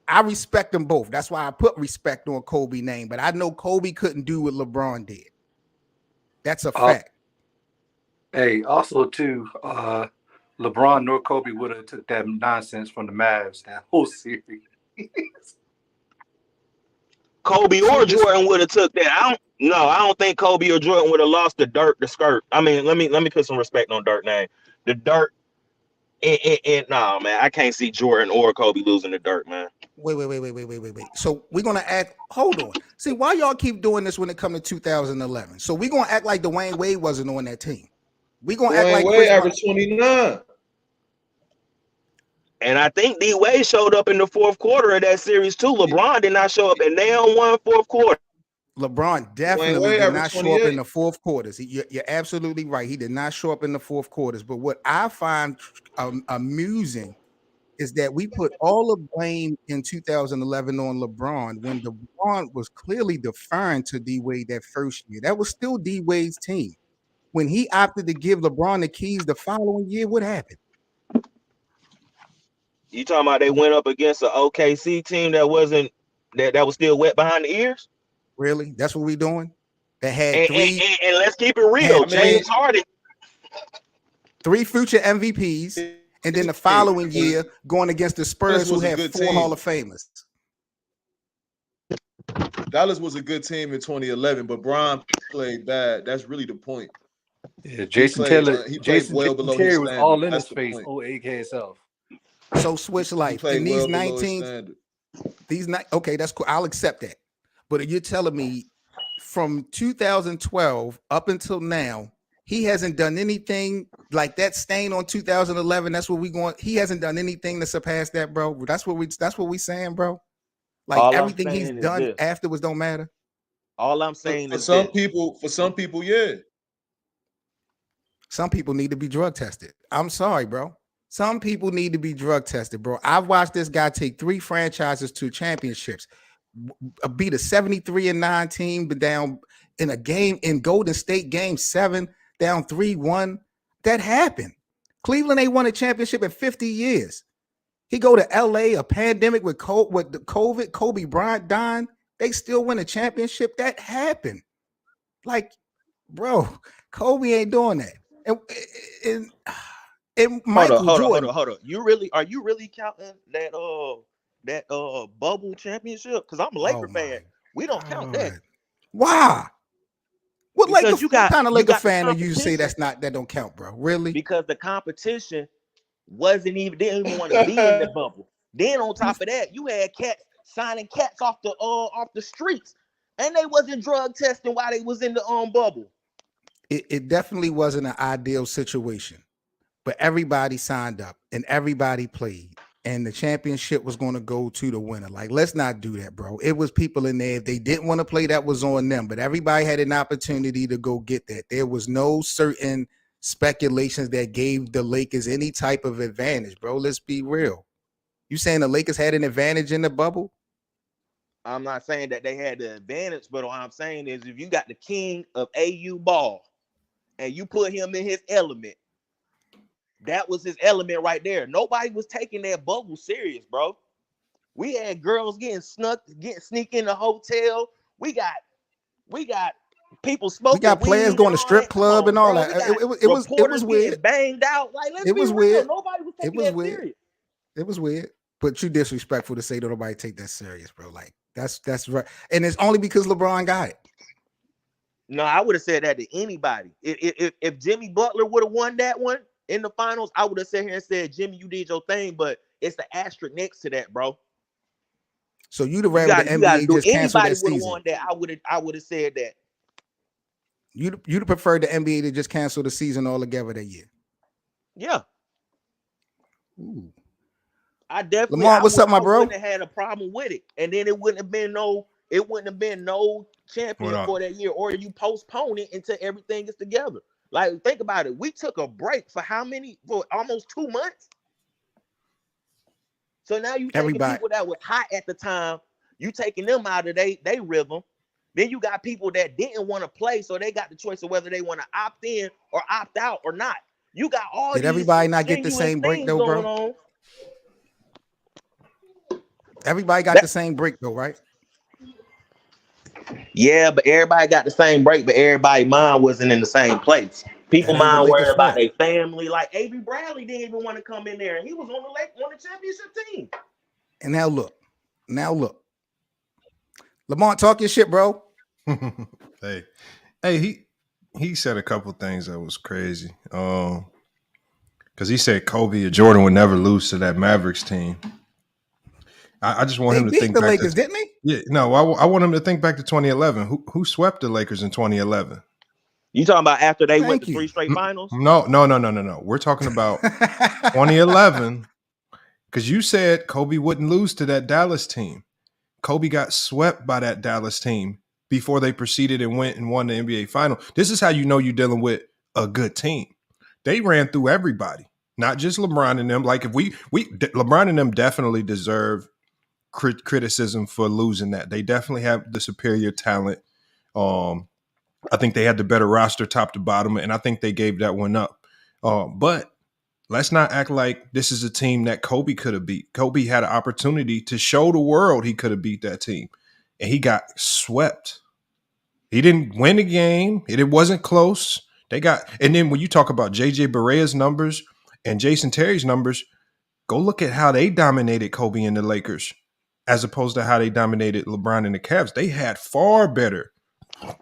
I respect them both. That's why I put respect on Kobe's name. But I know Kobe couldn't do what LeBron did. That's a fact. Hey, also too, LeBron nor Kobe would have took that nonsense from the Mavs that whole series. Kobe or Jordan would have took that. I don't think Kobe or Jordan would have lost the skirt. I mean, let me put some respect on Dirk name. The Dirk. Nah, man, I can't see Jordan or Kobe losing the Dirk, man. Wait. So we're gonna act. Hold on. See, why y'all keep doing this when it comes to 2011? So we're gonna act like Dwayne Wade wasn't on that team. We're gonna act like Wade averaged 29. And I think D Wade showed up in the 4th quarter of that series too. LeBron did not show up, and they on 1 4th quarter. LeBron definitely did not show up in the 4th quarters. You're absolutely right. He did not show up in the 4th quarters. But what I find amusing is that we put all the blame in 2011 on LeBron when LeBron was clearly deferring to D Wade that first year. That was still D Wade's team. When he opted to give LeBron the keys the following year, what happened? You talking about they went up against an OKC team that wasn't that was still wet behind the ears? Really? That's what we doing? That had and let's keep it real. James Harden, 3 future MVPs, and then the following year going against the Spurs, who had 4 Hall of Famers. Dallas was a good team in 2011, but Bron played bad. That's really the point. Yeah, Jason Taylor well below Terry his was standard. all in That's his face. point. AK himself. So switch life in these 19. Okay, that's cool. I'll accept that. But you're telling me from 2012 up until now, he hasn't done anything like that stain on 2011. That's what we going. He hasn't done anything to surpass that, bro. That's what we saying, bro. Like all everything he's done afterwards don't matter. All I'm saying is for some people, yeah. Some people need to be drug tested. I'm sorry, bro. Some people need to be drug tested, bro. I've watched this guy take 3 franchises to championships, beat a 73-9 team, but down in a game in Golden State game 7, down 3-1. That happened. Cleveland ain't won a championship in 50 years. He go to LA, a pandemic with COVID, Kobe Bryant dying. They still win a championship. That happened. Like, bro, Kobe ain't doing that. And Michael Jordan. Hold on. Are you really counting that bubble championship? Because I'm a Laker fan. We don't count that. Why? What Because you got kind of you Laker got the fan are you to say competition. that don't count, bro? Really? Because the competition didn't even want to be in the bubble. Then on top of that, you had cats signing cats off the streets, and they wasn't drug testing while they was in the bubble. It definitely wasn't an ideal situation, but everybody signed up and everybody played, and the championship was going to go to the winner. Like, let's not do that, bro. It was people in there. If they didn't want to play, that was on them, but everybody had an opportunity to go get that. There was no certain speculations that gave the Lakers any type of advantage, bro. Let's be real. You saying the Lakers had an advantage in the bubble? I'm not saying that they had the advantage, but what I'm saying is if you got the king of AU ball and you put him in his element, that was his element right there. Nobody was taking that bubble serious, bro. We had girls getting sneak in the hotel. We got people smoking We got players weed going and to all strip that. Come club on, and all bro. that. We got It reporters was getting weird. banged out. Like, let's It be was real. weird. Nobody was It taking was that weird. serious. It was weird, but you disrespectful to say that nobody take that serious, bro. Like that's right, and it's only because LeBron got it. No, I would have said that to anybody. If Jimmy Butler would have won that one in the finals, I would have sat here and said, Jimmy, you did your thing, but it's the asterisk next to that, bro. So you'd have You rather got the you got to NBA do. just cancel Anybody that would have season. won that. I would have said that. You'd prefer the NBA to just cancel the season altogether that year. Yeah. Ooh. I definitely. Lamar, what's up, my bro? Wouldn't have had a problem with it, and then it wouldn't have been no champion for that year, or you postpone it until everything is together. Like, think about it. We took a break for almost 2 months. So now you taking people that was hot at the time, you taking them out of they rhythm. Then you got people that didn't want to play, so they got the choice of whether they want to opt in or opt out or not. You got all Did these everybody not get the same break though, going bro? on. Everybody got the same break though, right? Yeah, but everybody got the same break, but everybody's mind wasn't in the same place. People mind worried about their family. Like Avery Bradley didn't even want to come in there, and he was on the championship team. And now look. Lamar, talk your shit, bro. Hey, he said a couple things that was crazy. Because he said Kobe or Jordan would never lose to that Mavericks team. I just want him to think the back Lakers, didn't they? Yeah, no, I want him to think back to 2011. Who swept the Lakers in 2011? You talking about after they went to 3 straight finals? No. We're talking about 2011. Because you said Kobe wouldn't lose to that Dallas team. Kobe got swept by that Dallas team before they proceeded and went and won the NBA final. This is how you know you're dealing with a good team. They ran through everybody, not just LeBron and them. Like if we LeBron and them definitely deserve criticism for losing that. They definitely have the superior talent. I think they had the better roster top to bottom, and I think they gave that one up. But let's not act like this is a team that Kobe could have beat. Kobe had an opportunity to show the world he could have beat that team, and he got swept. He didn't win the game. It wasn't close. And then when you talk about JJ Barea's numbers and Jason Terry's numbers, go look at how they dominated Kobe and the Lakers as opposed to how they dominated LeBron and the Cavs. They had far better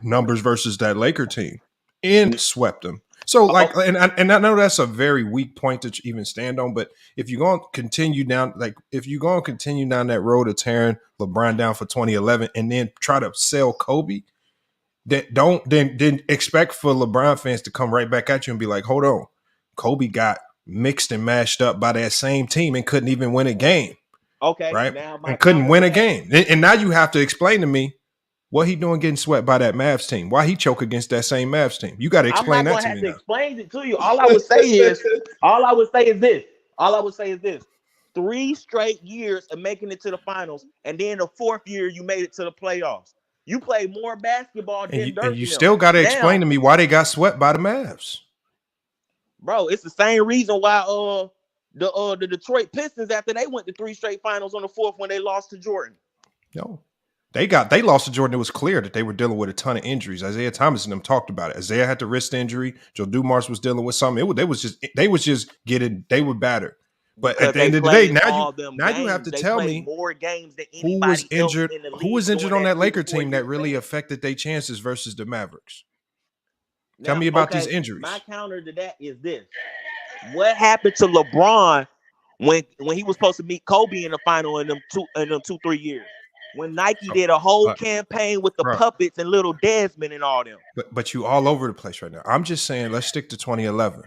numbers versus that Laker team and swept them. So, and I know that's a very weak point to even stand on, but if you're going to continue down, that road of tearing LeBron down for 2011 and then try to sell Kobe, then expect for LeBron fans to come right back at you and be like, hold on, Kobe got mixed and mashed up by that same team and couldn't even win a game. Okay, right? And couldn't win a game. And now you have to explain to me what he doing getting swept by that Mavs team. Why he choke against that same Mavs team? You got to explain that to me. I'm not going to have to explain it to you. All I would say is this. 3 straight years of making it to the finals, and then the 4th year you made it to the playoffs. You played more basketball than Dirk. And you still got to explain to me why they got swept by the Mavs. Bro, it's the same reason why the Detroit Pistons, after they went to 3 straight finals on the 4th when they lost to Jordan. No. They lost to Jordan. It was clear that they were dealing with a ton of injuries. Isaiah Thomas and them talked about it. Isaiah had the wrist injury. Joe Dumars was dealing with something. They were battered. But because at the they end of the day, played all them now you have games. to They tell played me more games than who was anybody else injured. in the Who league. was injured during on that 3 to Laker 4 team that year really span. affected their chances versus the Mavericks? Tell Now, me about these okay, injuries. my counter to that is this: what happened to LeBron when he was supposed to meet Kobe in the final in them 2-3 years? When Nike So, did a whole campaign with the bro, puppets and little Desmond and all them. but you all over the place right now. I'm just saying, let's stick to 2011.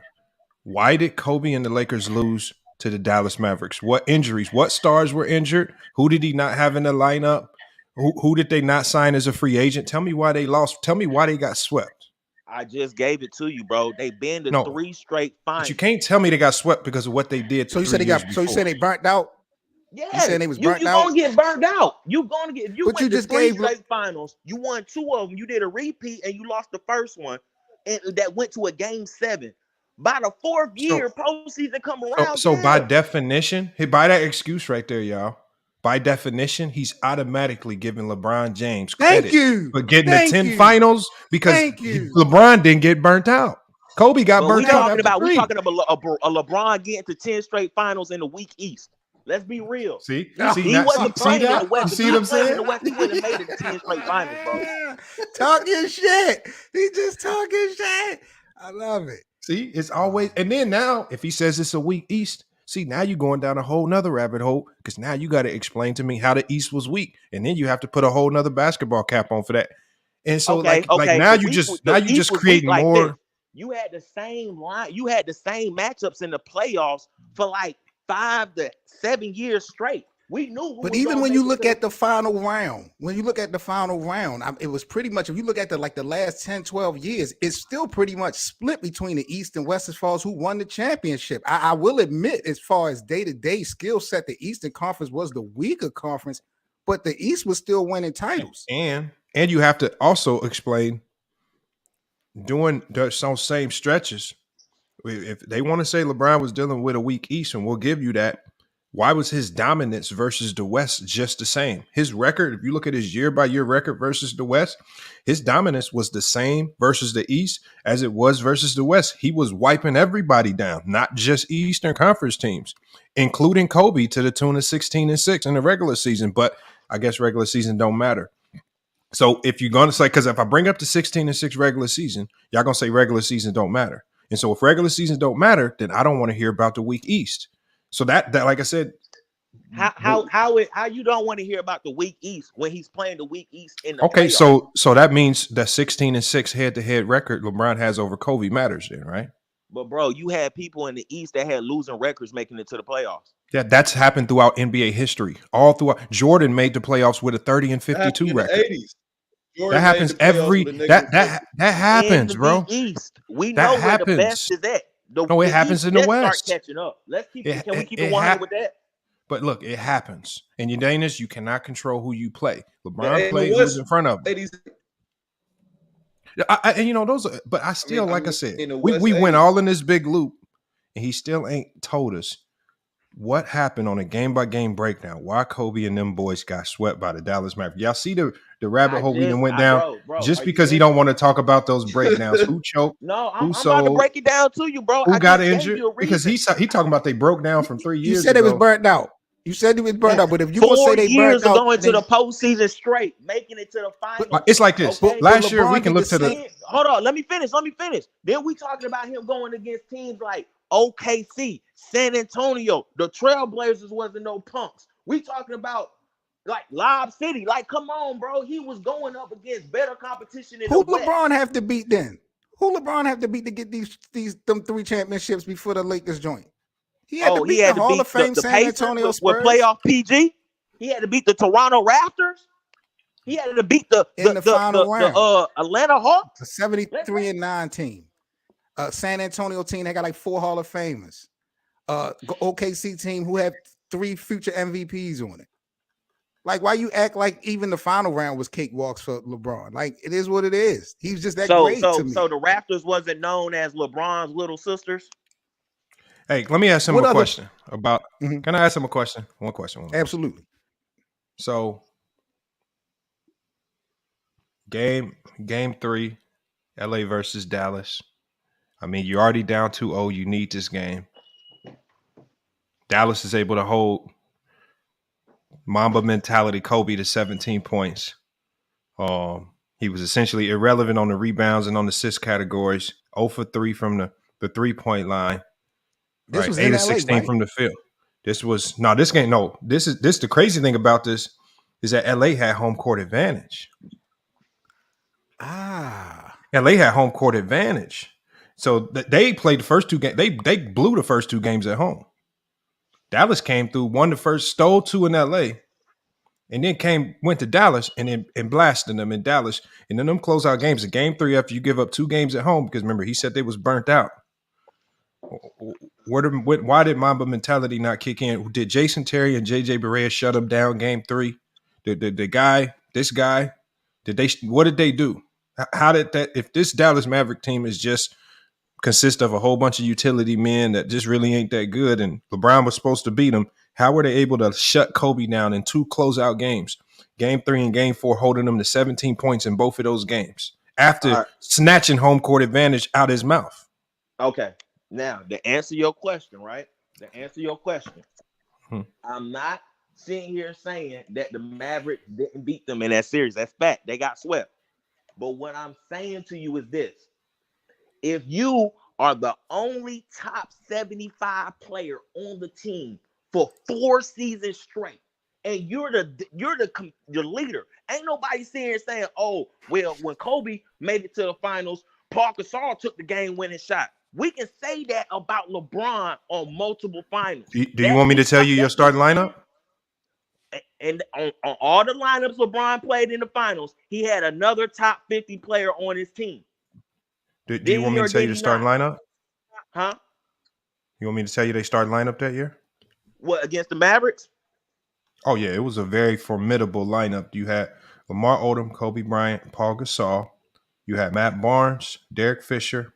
Why did Kobe and the Lakers lose to the Dallas Mavericks? What injuries? What stars were injured? Who did he not have in the lineup? Who did they not sign as a free agent? Tell me why they lost. Tell me why they got swept. I just gave it to you, bro. They've been to No, 3 straight but finals. you can't tell me they got swept because of what they did. So you said they got. So you said they burnt out. Yeah, You saying they was you burnt gonna out? get burned out. You gonna get if you But went you to just 3 gave. straight finals. You won 2 of them. You did a repeat and you lost the first one, and that went to a game 7. By the 4th year, postseason come around. So by Yeah. definition, by that excuse right there, y'all. By definition, he's automatically giving LeBron James credit Thank you. for getting Thank the 10 you. finals because Thank you. LeBron didn't get burnt out. Kobe got But burnt out after 3. we talking about a LeBron getting to 10 straight finals in the weak East. Let's be real. See He wasn't playing in the that? West. You see If what he I'm played in saying? the West, he would have made it to 10 straight finals, bro. Talking shit. He just talking shit. I love it. See, it's always, and then now if he says it's a weak East, see, now you're going down a whole nother rabbit hole because now you got to explain to me how the East was weak, and then you have to put a whole nother basketball cap on for that. And so, like now you just creating more. This. You had the same line. You had the same matchups in the playoffs for like 5 to 7 years straight. We knew. But even when you look at the final round, it was pretty much, if you look at the last 10, 12 years, it's still pretty much split between the East and West as far as who won the championship. I will admit, as far as day-to-day skill set, the Eastern Conference was the weaker conference, but the East was still winning titles. And you have to also explain during those same stretches, if they want to say LeBron was dealing with a weak East, and we'll give you that, why was his dominance versus the West just the same? His record, if you look at his year-by-year record versus the West, his dominance was the same versus the East as it was versus the West. He was wiping everybody down, not just Eastern Conference teams, including Kobe to the tune of 16-6 in the regular season. But I guess regular season don't matter. So if you're going to say, because if I bring up the 16-6 regular season, y'all going to say regular season don't matter. And so if regular season don't matter, then I don't want to hear about the weak East. So that like I said, how you don't want to hear about the weak East when he's playing the weak East in the playoffs? So that means that 16-6 head-to-head record LeBron has over Kobe matters then, right? But bro, you had people in the East that had losing records making it to the playoffs. Yeah, that's happened throughout NBA history. All throughout, Jordan made the playoffs with a 30-52 record. That happens that happens, bro. East. We know where the best is at. It happens in the West. Start catching up. Can we keep it 100 with that? But look, it happens. And Uranus, you cannot control who you play. LeBron played who's in front of him. And you know, those are, but I still, like I said, we went all in this big loop, and he still ain't told us what happened on a game-by-game breakdown. Why Kobe and them boys got swept by the Dallas Mavericks. Y'all see the rabbit hole we went down? Bro, just because he don't want to talk about those breakdowns. Who choked? No, I'm about to break it down to you, bro. Who got injured? Because he talking about they broke down from 3 years ago. You said it was burnt out. You said it was burnt out, but if you gonna say they burnt out, going to the postseason straight, making it to the final. It's like this. Okay? Last year we can look to the. Hold on, let me finish. Then we talking about him going against teams like OKC, San Antonio. The Trailblazers wasn't no punks. We talking about like Lob City. Like, come on, bro. He was going up against better competition in the West. Who LeBron have to beat then? Who LeBron have to beat to get them 3 championships before the Lakers joint? He had to beat the Hall of Fame San Antonio Spurs. With playoff PG. He had to beat the Toronto Raptors. He had to beat the final round. The Atlanta Hawks. A 73-9 team. San Antonio team, they got like 4 Hall of Famers. OKC team who have 3 future MVPs on it. Like, why you act like even the final round was cakewalks for LeBron? Like, it is what it is. He's just that great to me. So the Raptors wasn't known as LeBron's little sisters? Hey, let me ask him a question about. Can I ask him a question? One question. Absolutely. So, game 3, LA versus Dallas. I mean, you're already down 2-0. You need this game. Dallas is able to hold Mamba mentality Kobe to 17 points. He was essentially irrelevant on the rebounds and on the assist categories. 0 for 3 from the 3-point line. This Right, was 8 in of LA, 16 right? from the field. This game. No, this the crazy thing about this is that LA had home court advantage. LA had home court advantage. So they played the first two games. They blew the first two games at home. Dallas came through, won the first, stole 2 in LA, and then went to Dallas and blasted them in Dallas. And then them closeout games, in game 3 after you give up 2 games at home, because remember, he said they was burnt out. Why did Mamba mentality not kick in? Did Jason Terry and JJ Barea shut him down game 3? This guy, what did they do? How did that, if this Dallas Maverick team is just consist of a whole bunch of utility men that just really ain't that good, and LeBron was supposed to beat them, how were they able to shut Kobe down in 2 closeout games, game 3 and game 4, holding them to 17 points in both of those games after snatching home court advantage out his mouth? Okay. Now, to answer your question, right? I'm not sitting here saying that the Mavericks didn't beat them in that series. That's fact. They got swept. But what I'm saying to you is this. If you are the only top 75 player on the team for 4 seasons straight, and you're the leader, ain't nobody sitting here saying, oh, well, when Kobe made it to the finals, Paul Gasol took the game-winning shot. We can say that about LeBron on multiple finals. Do you want me to tell you your starting lineup? And on all the lineups LeBron played in the finals, he had another top 50 player on his team. Do you want me to tell you the starting lineup? Huh? You want me to tell you they starting lineup that year? What, against the Mavericks? Oh, yeah. It was a very formidable lineup. You had Lamar Odom, Kobe Bryant, Paul Gasol. You had Matt Barnes, Derek Fisher.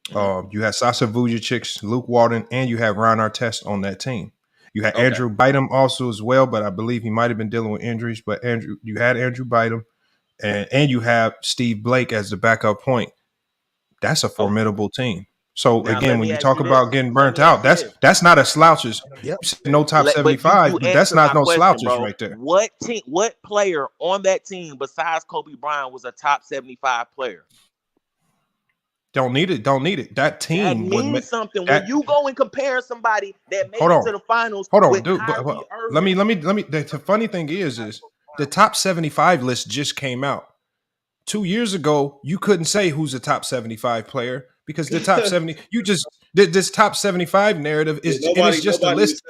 You had Sasha Vujacic, Luke Walton, and you had Ron Artest on that team. You had Andrew Bynum also as well, but I believe he might have been dealing with injuries. But you had Andrew Bynum, and you have Steve Blake as the backup point. That's a formidable team. So now, again, when you talk about getting burnt out, that's not a slouches. Yep. No top 75, but that's not no slouches right there. What player on that team besides Kobe Bryant was a top 75 player? Don't need it. That team means something. When you go and compare somebody that made it to the finals. Hold on, dude. Let me. The funny thing is the top 75 list just came out. 2 years ago, you couldn't say who's a top 75 player because the top 70. You just did this top 75 narrative it's just a list.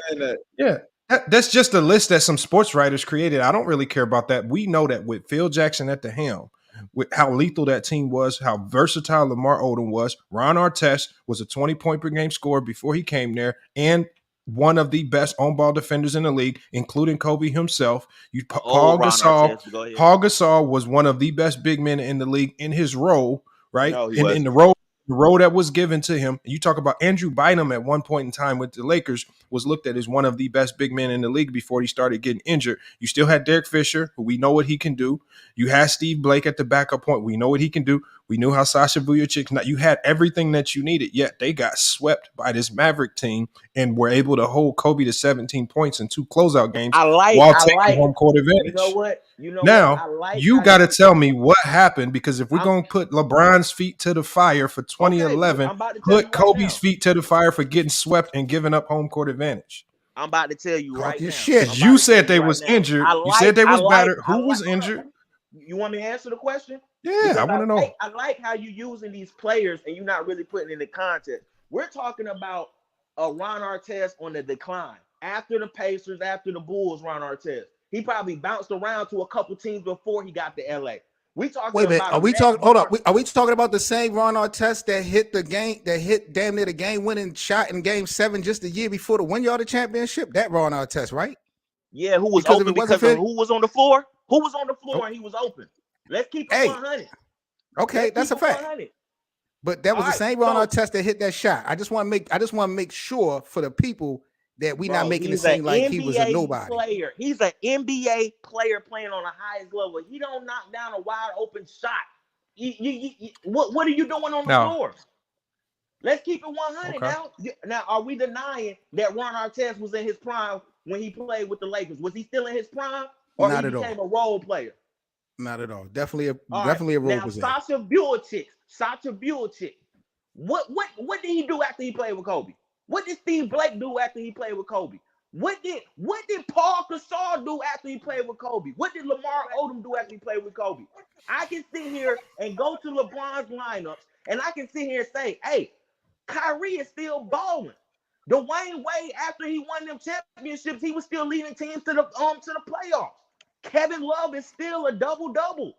Yeah. That's just a list that some sports writers created. I don't really care about that. We know that with Phil Jackson at the helm, with how lethal that team was, how versatile Lamar Odom was. Ron Artest was a 20-point per game scorer before he came there, and one of the best on-ball defenders in the league, including Kobe himself. Paul Gasol was one of the best big men in the league in his role, right? No, in the role that was given to him. You talk about Andrew Bynum at one point in time with the Lakers was looked at as one of the best big men in the league before he started getting injured. You still had Derek Fisher, who we know what he can do. You had Steve Blake at the backup point. We know what he can do. We knew how Sasha Vujacic, you had everything that you needed, yet they got swept by this Maverick team and were able to hold Kobe to 17 points in 2 closeout games while taking home court advantage. You know what? You got to tell me what happened, because if we're going to put LeBron's feet to the fire for 2011, put Kobe's feet to the fire for getting swept and giving up home court advantage. I'm about to tell you right now. You said they was injured. You said they was battered. Who was injured? You want me to answer the question? Yeah, I want to know. I like how you using these players and you're not really putting in the context. We're talking about a Ron Artest on the decline. After the Pacers, after the Bulls, Ron Artest. He probably bounced around to a couple teams before he got to LA. Wait a minute. Are we talking? Hold up. Are we talking about the same Ron Artest that hit damn near the game-winning shot in Game 7 just a year before to win y'all the championship? That Ron Artest, right? Yeah, who was open because of who was on the floor? Who was on the floor and he was open? Let's keep it 100. Okay, that's a fact. 100. But that was the same Ron Artest that hit that shot. I just want to make sure for the people that we're not making it seem like he was a nobody. He's an NBA player playing on the highest level. He don't knock down a wide open shot. What are you doing on the floor? Let's keep it 100 Okay. now. Now, are we denying that Ron Artest was in his prime when he played with the Lakers? Was he still in his prime, or Not he at all. became a role player? Not at all. Definitely a All definitely right. a role Now, position. Sasha Buelchik. What did he do after he played with Kobe? What did Steve Blake do after he played with Kobe? What did Paul Gasol do after he played with Kobe? What did Lamar Odom do after he played with Kobe? I can sit here and go to LeBron's lineups, and I can sit here and say, hey, Kyrie is still balling. Dwayne Wade, after he won them championships, he was still leading teams to the playoffs. Kevin Love is still a double-double.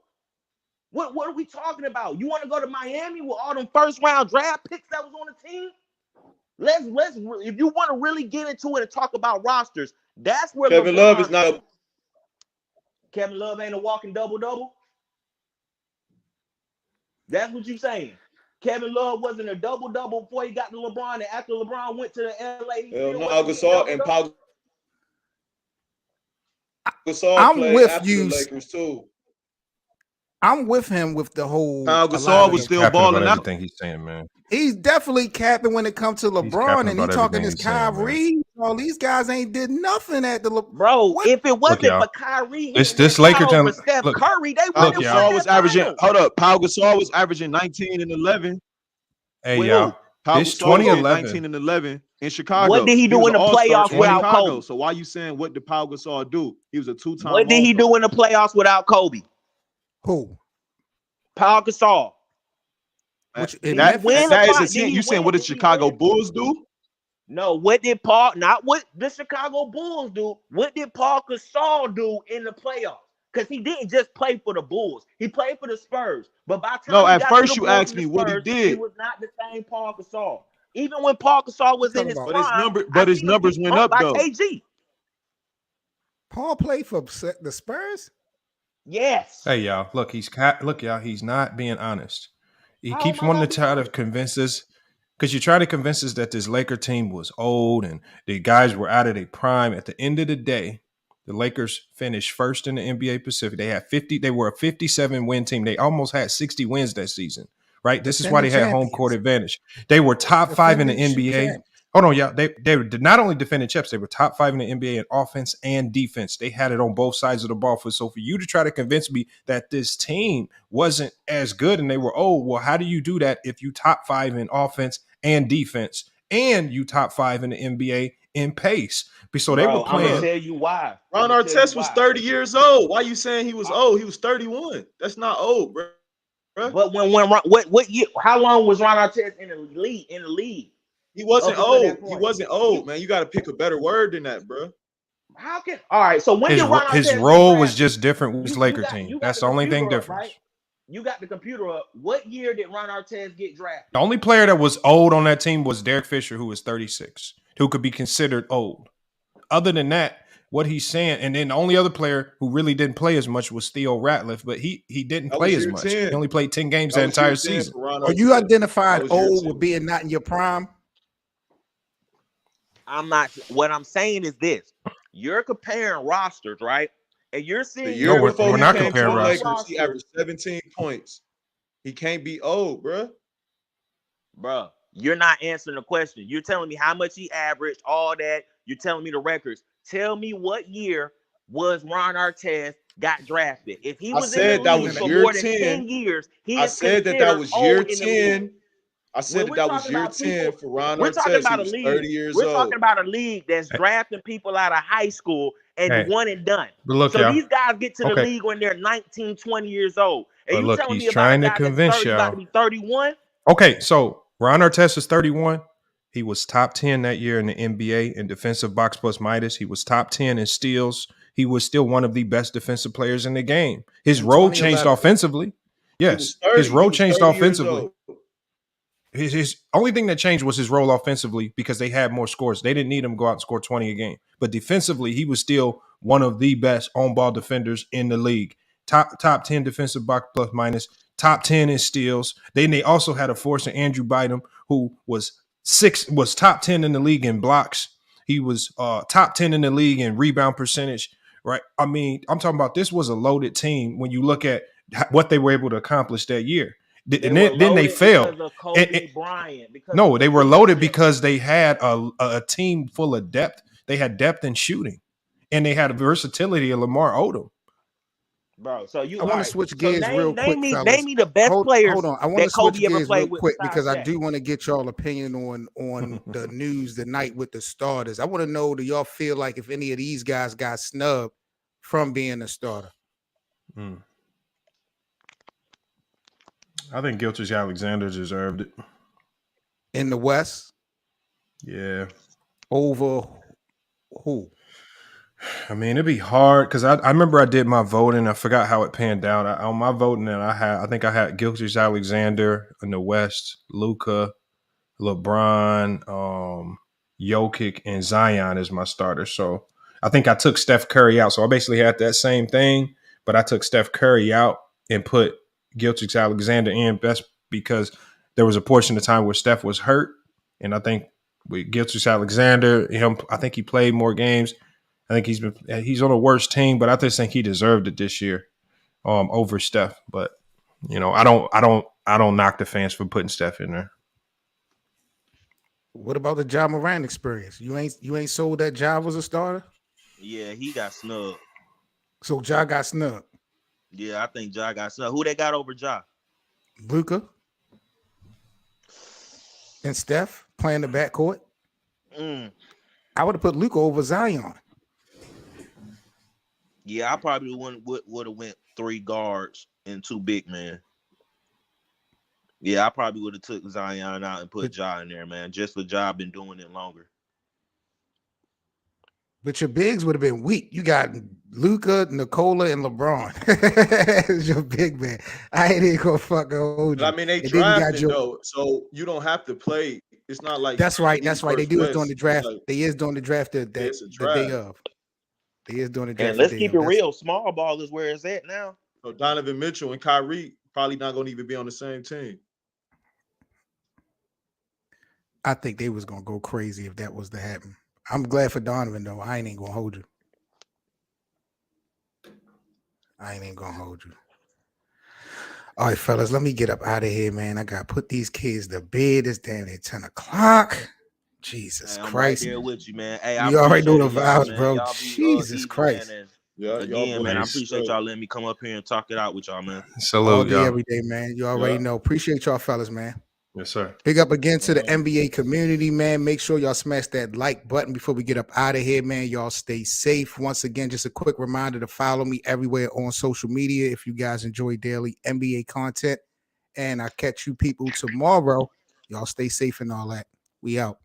What are we talking about? You want to go to Miami with all them first-round draft picks that was on the team? Let's if you want to really get into it and talk about rosters, that's where Kevin Love is not. Kevin Love ain't a walking double-double. That's what you're saying. Kevin Love wasn't a double-double before he got to LeBron, and after LeBron went to the LA, he still Paul Gasol and Paul Gasol I'm played with after you. the Lakers too. I'm with him with the whole. Paul a lot Gasol of was the- still Capping about balling out. everything he's saying, man. He's definitely capping when it comes to LeBron, capping and he about talking everything this he's saying, Kyrie. All these guys ain't did nothing at the Bro, What? if it wasn't y'all. for Kyrie, This Laker team. for Steph Look, Curry, they Paul wouldn't have Gasol won was that averaging. finals. Hold up, Paul Gasol was averaging 19 and 11. hey With y'all. who? Paul This Gasol was 2011. 19 and 11 in Chicago. What did he do was in the an all-star playoffs without Chicago. Kobe? So why you saying what did Paul Gasol do? He was a two-time. What did he do in the playoffs without Kobe? Who? Paul Gasol. Which Did in he Memphis? win That a is fi- a did team. he You saying win- what did did he Chicago win? Bulls do? No, what did Paul? Not what the Chicago Bulls do. What did Paul Gasol do in the playoffs? Because he didn't just play for the Bulls. He played for the Spurs. But by the time No, he at got first to the you Bulls asked and the me what he Spurs, did. he was not the same Paul Gasol. Even when Paul Gasol was in his Talking prime, But his I seen him numbers get went punked up by though. KG. Paul played for the Spurs. Yes. Hey y'all. Look, look, y'all. He's not being honest. He How keeps am I wanting not to being try to honest? convince us because you're trying to convince us that this Laker team was old and the guys were out of their prime. At the end of the day, the Lakers finished first in the NBA Pacific. They had 50. They were a 57 win team. They almost had 60 wins that season. Right. This is why they Defending had home champions. court advantage. They were top 5 in the Defending NBA. champs. Hold on, y'all. They did not only defending chips, they were top 5 in the NBA in offense and defense. They had it on both sides of the ball. So for you to try to convince me that this team wasn't as good and they were old, well, how do you do that if you top 5 in offense and defense and you top 5 in the NBA in pace? So they were Bro, I'm playing. gonna tell you why. Ron Artest was 30 years old. Why you saying he was old? He was 31. That's not old, bro. But what year? How long was Ron Artest in the league? He wasn't Up until that old. point. He wasn't old, man. You got to pick a better word than that, bro. How can all right? So when did Ron Artest His get role was drafted? just different with his Laker you team. got That's the only thing computer up, different. right? You got the computer up. What year did Ron Artest get drafted? The only player that was old on that team was Derek Fisher, who was 36, who could be considered old. Other than that, what he's saying, and then the only other player who really didn't play as much was Theo Ratliff, but he didn't play as much. 10. He only played 10 games that entire season. Are you identified old with being not in your prime? I'm not. What I'm saying is this: you're comparing rosters, right? And you're seeing The year before we're he not came to the comparing Lakers, he averaged 17 points. He can't be old, bro. Bro, you're not answering the question. You're telling me how much he averaged, all that. You're telling me the records. Tell me what year was Ron Artest got drafted. If he was in the league for more than 10 years, I said that was year 10. I said that was year 10 for Ron Artest. We're talking about a He was league. 30 years We're old. talking about a league that's drafting people out of high school and one and done. But look, so y'all. these guys get to the league when they're 19, 20 years old. And But you look, telling he's me about trying a to guy convince that's about to be 31? Okay, so Ron Artest is 31. He was top 10 that year in the NBA in defensive box plus minus. He was top 10 in steals. He was still one of the best defensive players in the game. His role changed offensively. Yes, his role changed offensively. His only thing that changed was his role offensively because they had more scores. They didn't need him to go out and score 20 a game. But defensively, he was still one of the best on-ball defenders in the league. Top 10 defensive box plus minus, top 10 in steals. Then they also had a force in Andrew Bynum, who was top 10 in the league in blocks. He was top 10 in the league in rebound percentage, right? I mean, I'm talking about this was a loaded team when you look at what they were able to accomplish that year. And then they failed. Because of Kobe Bryant. No, they were loaded because they had a team full of depth. They had depth in shooting, and they had a versatility of Lamar Odom. Bro, so you I want to switch gears real quick, fellas. Name me the best players hold on. I want to that Kobe switch ever gears played real with quick besides because I Shaq. do want to get y'all opinion on the news tonight with the starters. I want to know, do y'all feel like if any of these guys got snubbed from being a starter? I think Gilgeous-Alexander deserved it. In the West? Yeah. Over who? I mean, it'd be hard because I remember I did my voting. I forgot how it panned out. On my voting, and I think I had Gilgeous-Alexander in the West, Luka, LeBron, Jokic, and Zion as my starter. So I think I took Steph Curry out. So I basically had that same thing, but I took Steph Curry out and put Gilgeous-Alexander in best because there was a portion of time where Steph was hurt. And I think with Gilgeous-Alexander, I think he played more games. I think he's on a worse team, but I just think he deserved it this year over Steph. But I don't knock the fans for putting Steph in there. What about the Ja Morant experience? You ain't sold that Ja was a starter? Yeah, he got snubbed. So Ja got snubbed. Yeah, I think Ja got snubbed. Who they got over Ja? Luka and Steph playing the backcourt. I would have put Luka over Zion. Yeah, I probably would have went 3 guards and 2 big men. Yeah, I probably would have took Zion out and put Ja in there, man. Just for Ja been doing it longer. But your bigs would have been weak. You got Luka, Nikola, and LeBron. It's your big man. I ain't even gonna fucking hold you. But I mean, they drafted though, so you don't have to play. It's not like that's right. That's right. They do it during the draft. Like, they is doing the draft the day of. They is doing the draft. And let's keep it real. Small ball is where it's at now. So Donovan Mitchell and Kyrie probably not going to even be on the same team. I think they was gonna go crazy if that was to happen. I'm glad for Donovan though. I ain't gonna hold you. All right, fellas, let me get up out of here, man. I gotta put these kids to bed. It's damn near 10 o'clock. Jesus I'm Christ. right there with you, man. Hey, you already know the vibes, man. bro. Y'all Jesus Christ. Man, yeah, again, man, I appreciate y'all letting me come up here and talk it out with y'all, man. Salute, all day, y'all. every day, man. You already know. Appreciate y'all, fellas, man. Yes, sir. Big up again to the NBA community, man. Make sure y'all smash that like button before we get up out of here, man. Y'all stay safe. Once again, just a quick reminder to follow me everywhere on social media if you guys enjoy daily NBA content. And I'll catch you people tomorrow. Y'all stay safe and all that. We out.